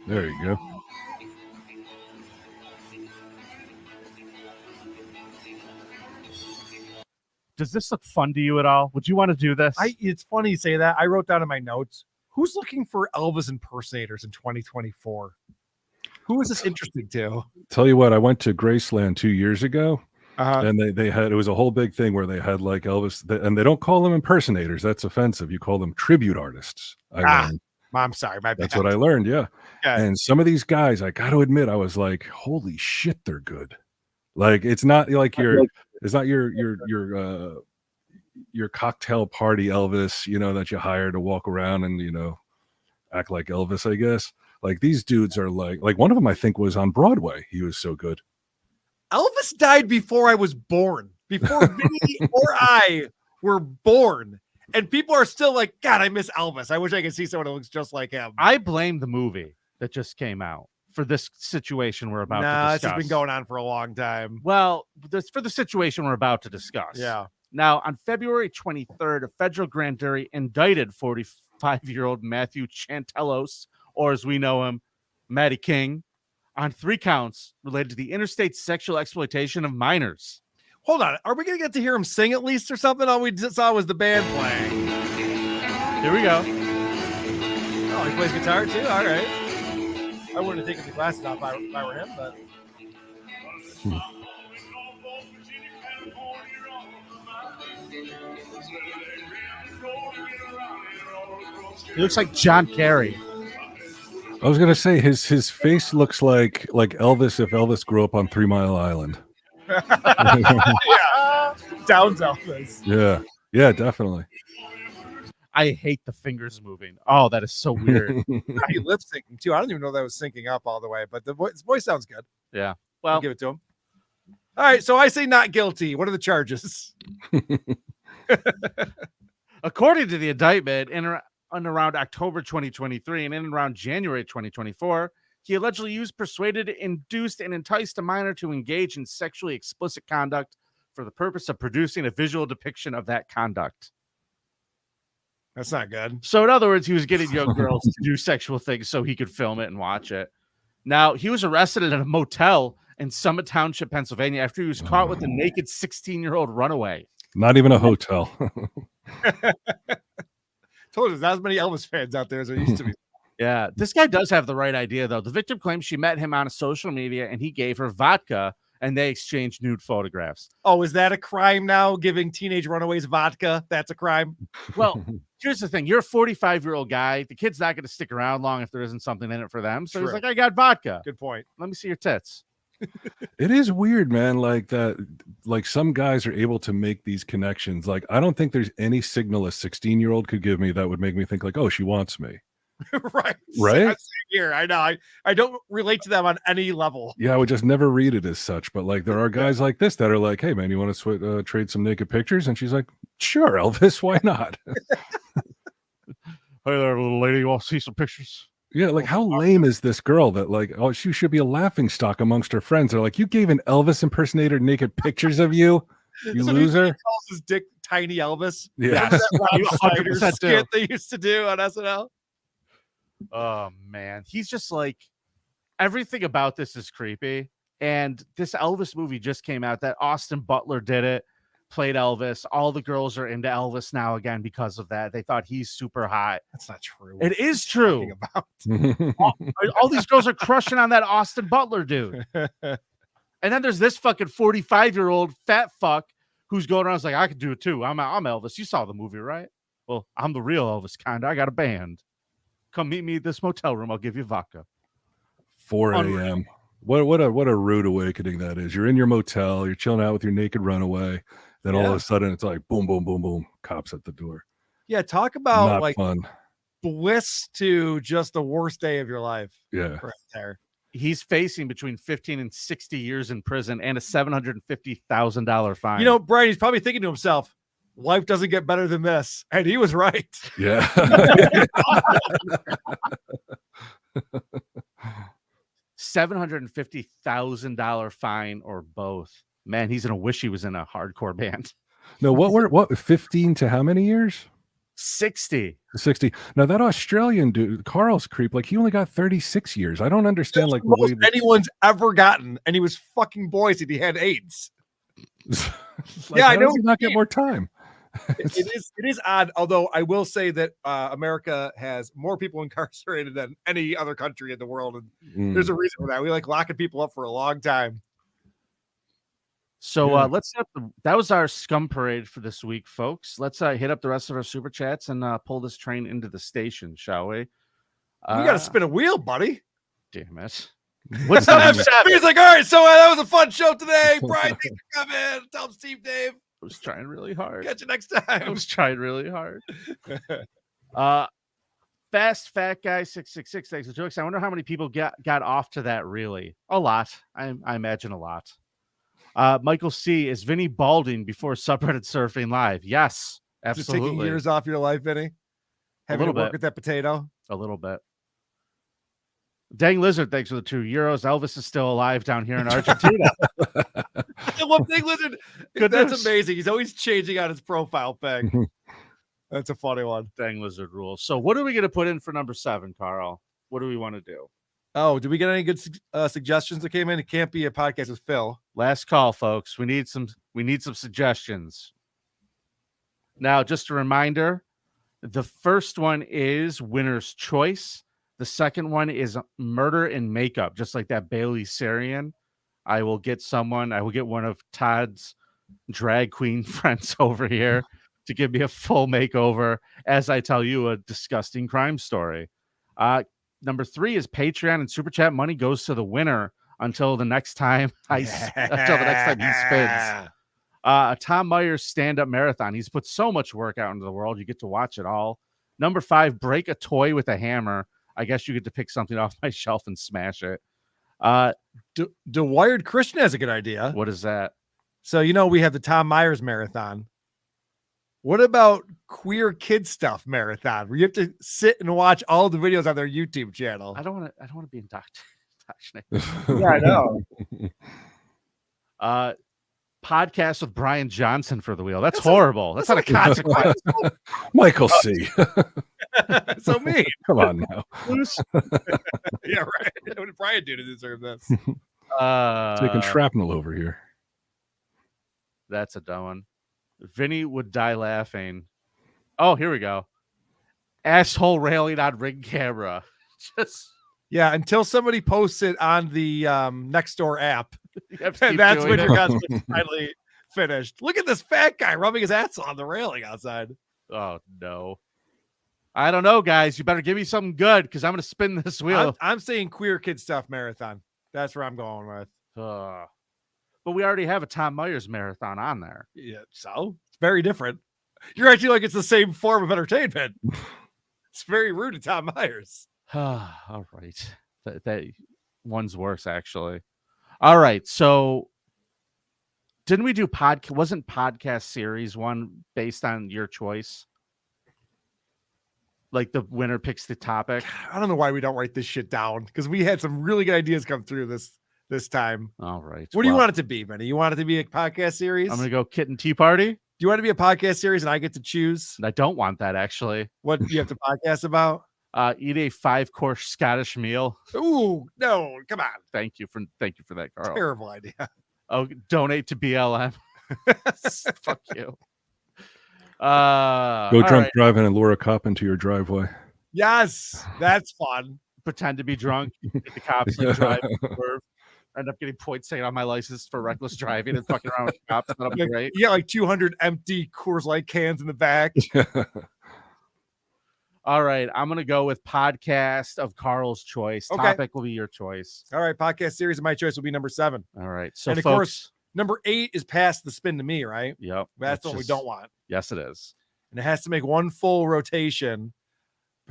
There you go. Does this look fun to you at all? Would you want to do this? It's funny you say that. I wrote down in my notes, who's looking for Elvis impersonators in 2024? Who is this interesting to? Tell you what, I went to Graceland 2 years ago. Uh-huh. And they had, it was a whole big thing where they had like Elvis, and they don't call them impersonators. That's offensive. You call them tribute artists. learned. I'm sorry. My bad. That's what I learned. Yeah. Okay. And some of these guys, I got to admit, I was like, holy shit, they're good. Like, it's not like it's not your cocktail party Elvis, that you hire to walk around and, act like Elvis, I guess. Like, these dudes are like one of them, I think, was on Broadway. He was so good. Elvis died before I was born, before Vinnie or I were born. And people are still like, God, I miss Elvis. I wish I could see someone who looks just like him. I blame the movie that just came out for this situation we're about to Nah, discuss. it's just been going on for a long time. Well, for the situation we're about to discuss. Yeah. Now, on February 23rd, a federal grand jury indicted 45-year-old Matthew Chantelos, or as we know him, Matty King, on 3 counts related to the interstate sexual exploitation of minors. Hold on. Are we going to get to hear him sing at least or something? All we just saw was the band playing. Here we go. Oh, he plays guitar too? All right. I wouldn't have taken the glasses off if I were him, but. He looks like John Kerry. I was gonna say his face looks like Elvis if Elvis grew up on 3 Mile Island. Yeah. Downs Elvis. Yeah, definitely. I hate the fingers moving. Oh, that is so weird. He lip syncing too. I don't even know that was syncing up all the way, but his voice sounds good. Yeah. I'll Well, give it to him. All right, so I say not guilty. What are the charges? according to the indictment, in around October 2023 and in around January 2024, he allegedly used, persuaded, induced, and enticed a minor to engage in sexually explicit conduct for the purpose of producing a visual depiction of that conduct. That's not good. So, in other words, he was getting young girls to do sexual things so he could film it and watch it. Now, he was arrested at a motel in Summit Township, Pennsylvania, after he was caught with a naked 16-year-old runaway. Not even a hotel. Told you, there's not as many Elvis fans out there as there used to be. Yeah, this guy does have the right idea, though. The victim claims she met him on a social media and he gave her vodka and they exchanged nude photographs. Oh, is that a crime now? Giving teenage runaways vodka? That's a crime. Well, here's the thing. You're a 45-year-old guy. The kid's not going to stick around long if there isn't something in it for them. So he's True. like, I got vodka. Good point. Let me see your tits. It is weird, man. Like that, like some guys are able to make these connections. Like, I don't think there's any signal a 16-year-old could give me that would make me think like, oh, she wants me. Right. Right? Here, I know. I don't relate to them on any level. Yeah, I would just never read it as such. But like, there are guys like this that are like, hey, man, you want to trade some naked pictures? And she's like, sure, Elvis, why not? Hey there, little lady. You want to see some pictures? Yeah, like how lame is this girl that like, oh, she should be a laughing stock amongst her friends. They're like, you gave an Elvis impersonator naked pictures of you, you So loser. He calls his dick Tiny Elvis. Yeah. That's that Rob Schneider 100% skit they used to do on SNL. Oh, man. He's just like, everything about this is creepy. And this Elvis movie just came out that Austin Butler did it, played Elvis. All the girls are into Elvis now again because of that. They thought he's super hot. That's not true. It is true. About? all these girls are crushing on that Austin Butler dude. And then there's this fucking 45-year-old fat fuck who's going around like, I could do it too. I'm Elvis. You saw the movie, right? Well, I'm the real Elvis kind. I got a band. Come meet me at this motel room. I'll give you vodka. 4 a.m. What a rude awakening that is. You're in your motel, you're chilling out with your naked runaway. Then all of a sudden it's like boom, boom, boom, boom, cops at the door. Yeah, talk about Not like fun. bliss to just the worst day of your life. Yeah. Right there. He's facing between 15 and 60 years in prison and a $750,000 fine. You know, Bryan, he's probably thinking to himself, life doesn't get better than this. And he was right. Yeah. $750,000 fine or both. Man, he's gonna wish he was in a hardcore band. No, what 15 to how many years? 60. 60. Now that Australian dude, Carl's creep, like he only got 36 years. I don't understand like the way most anyone's ever gotten, and he was fucking Boise. He had AIDS. like, Yeah, I how know. does he not get more time. It is odd, although I will say that America has more people incarcerated than any other country in the world, and there's a reason for that. We like locking people up for a long time. So let's that was our scum parade for this week, folks. Let's hit up the rest of our super chats and pull this train into the station, shall we? We got to spin a wheel, buddy. Damn it. What's up? He's like, all right, so that was a fun show today. Bryan, thanks for coming. Tell him Steve Dave. I was trying really hard. Catch you next I time. was trying really hard. Fast Fat Guy 666. Thanks for jokes. I wonder how many people got off to that. Really, a lot. I imagine a lot. Michael C. Is Vinnie balding before subreddit surfing live? Yes, Just absolutely. taking years off your life, Vinny. Having to little work bit. with that potato. A little bit. Dang Lizard, thanks for the €2. Elvis is still alive down here in Argentina. One thing, listen, Good that's news. amazing. He's always changing out his profile pic. That's a funny one. Dang Lizard rules. So what are we going to put in for number 7, Carl? What do we want to do? Oh, did we get any good suggestions that came in? It can't be a podcast with Phil. Last call, folks. We need some suggestions. Now, just a reminder, the first one is Winner's Choice. The second one is Murder in Makeup, just like that Bailey Sarian. I will get one of Todd's drag queen friends over here to give me a full makeover as I tell you a disgusting crime story. Number 3 is Patreon and Super Chat money goes to the winner until the next time he spins. Tom Myers stand-up marathon. He's put so much work out into the world. You get to watch it all. Number 5, break a toy with a hammer. I guess you get to pick something off my shelf and smash it. Wired Christian has a good idea. What is that? So, we have the Tom Myers marathon. What about queer kid stuff marathon where you have to sit and watch all the videos on their YouTube channel? I don't want to be indoctrinated. Yeah, I know. Podcast with Bryan Johnson for the wheel. That's horrible. That's not a consequence. Michael C. So mean. Come on now. Yeah, right. What did Bryan do to deserve this? Taking shrapnel over here. That's a dumb one. Vinnie would die laughing. Oh, here we go. Asshole railing on ring camera. Yeah, until somebody posts it on the Nextdoor app. That's when your cosplay finally finished. Look at this fat guy rubbing his ass on the railing outside. Oh, no. I don't know, guys. You better give me something good because I'm going to spin this wheel. I'm saying queer kid stuff marathon. That's where I'm going with. But we already have a Tom Myers marathon on there. Yeah, so it's very different. You're acting like it's the same form of entertainment. It's very rude to Tom Myers. All right. That one's worse, actually. All right. So didn't we do wasn't podcast series one based on your choice? Like the winner picks the topic. I don't know why we don't write this shit down because we had some really good ideas come through this time. All right. What do you want it to be, Vinnie? You want it to be a podcast series? I'm going to go Kitten Tea Party. Do you want it to be a podcast series and I get to choose? I don't want that, actually. What do you have to podcast about? Eat a 5-course Scottish meal. Ooh, no, come on. Thank you for that, Carl. Terrible idea. Oh, donate to BLM. Fuck you. Go drunk driving and lure a cop into your driveway. Yes, that's fun. Pretend to be drunk. Get the cops like drive. End up getting points taken on my license for reckless driving and fucking around with cops. That'll be great. Yeah, like 200 empty Coors Light cans in the back. All right, I'm gonna go with podcast of Carl's choice. Okay. Topic will be your choice. All right, podcast series of my choice will be number 7. All right, so and of course, number 8 is pass the spin to me, right? Yep, that's what we don't want. Yes, it is, and it has to make one full rotation.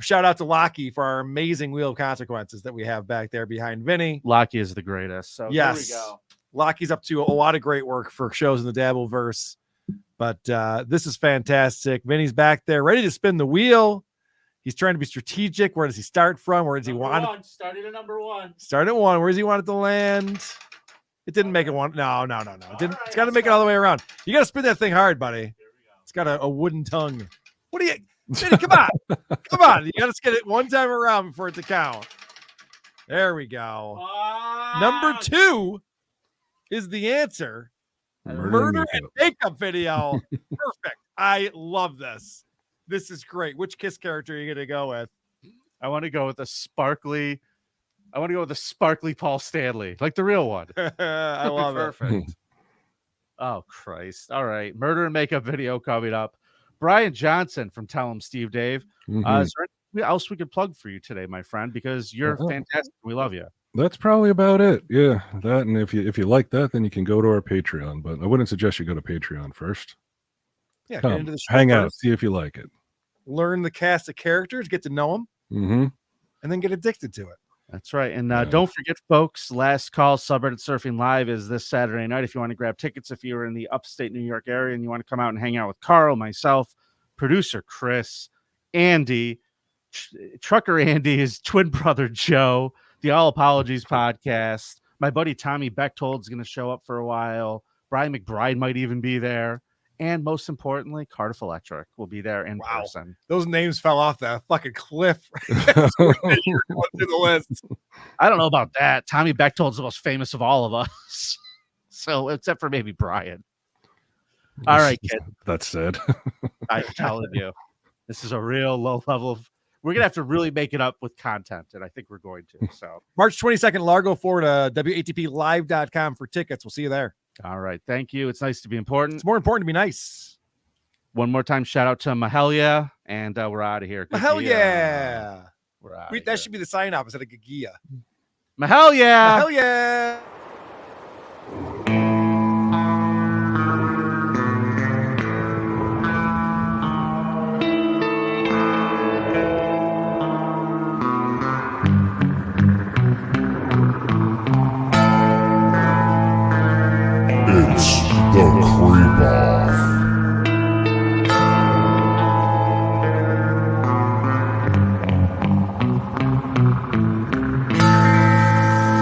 Shout out to Lockie for our amazing wheel of consequences that we have back there behind Vinnie. Lockie is the greatest. So yes, here we go. Lockie's up to a lot of great work for shows in the Dabbleverse, but this is fantastic. Vinnie's back there, ready to spin the wheel. He's trying to be strategic. Where does he start from? Where does he want it? Starting at number 1. Start at 1. Where does he want it to land? It didn't make it 1. No. It didn't. It's got to make it all the way around. You got to spin that thing hard, buddy. It's got a wooden tongue. What do you? Vinnie, come on. Come on. You got to get it one time around before it to count. There we go. Number 2 is the answer. Murder and makeup video. Perfect. I love this. This is great. Which Kiss character are you going to go with? I want to go with a sparkly Paul Stanley, like the real one. I love it. Perfect. Oh, Christ. All right. Murder and makeup video coming up. Bryan Johnson from Tell 'em Steve Dave. Is there anything else we could plug for you today, my friend? Because you're fantastic. We love you. That's probably about it. Yeah. That, and if you like that, then you can go to our Patreon. But I wouldn't suggest you go to Patreon first. Yeah, Come, get into the show hang out, first. see if you like it. Learn the cast of characters, get to know them, and then get addicted to it. That's right. And don't forget, folks, last call Subreddit Surfing Live is this Saturday night. If you want to grab tickets, if you're in the upstate New York area and you want to come out and hang out with Carl, myself, producer Chris, Andy, Trucker Andy, his twin brother Joe, The All Apologies podcast. My buddy Tommy Bechtold's going to show up for a while. Brian McBride might even be there. And most importantly, Cardiff Electric will be there in person. Those names fell off that fucking cliff. Going through the list. I don't know about that. Tommy Bechtold's the most famous of all of us. So, except for maybe Brian. All right, kid. That's sad. I'm telling you, this is a real low level of. We're going to have to really make it up with content, and I think we're going to. So, March 22nd, Largo, Florida, WATPlive.com for tickets. We'll see you there. All right. Thank you. It's nice to be important. It's more important to be nice. One more time, shout out to Mahalia, and we're out of here. Hell yeah. We're out. That should be the sign off instead of Gagia. Mahalia. Hell yeah. It's the Creep Off.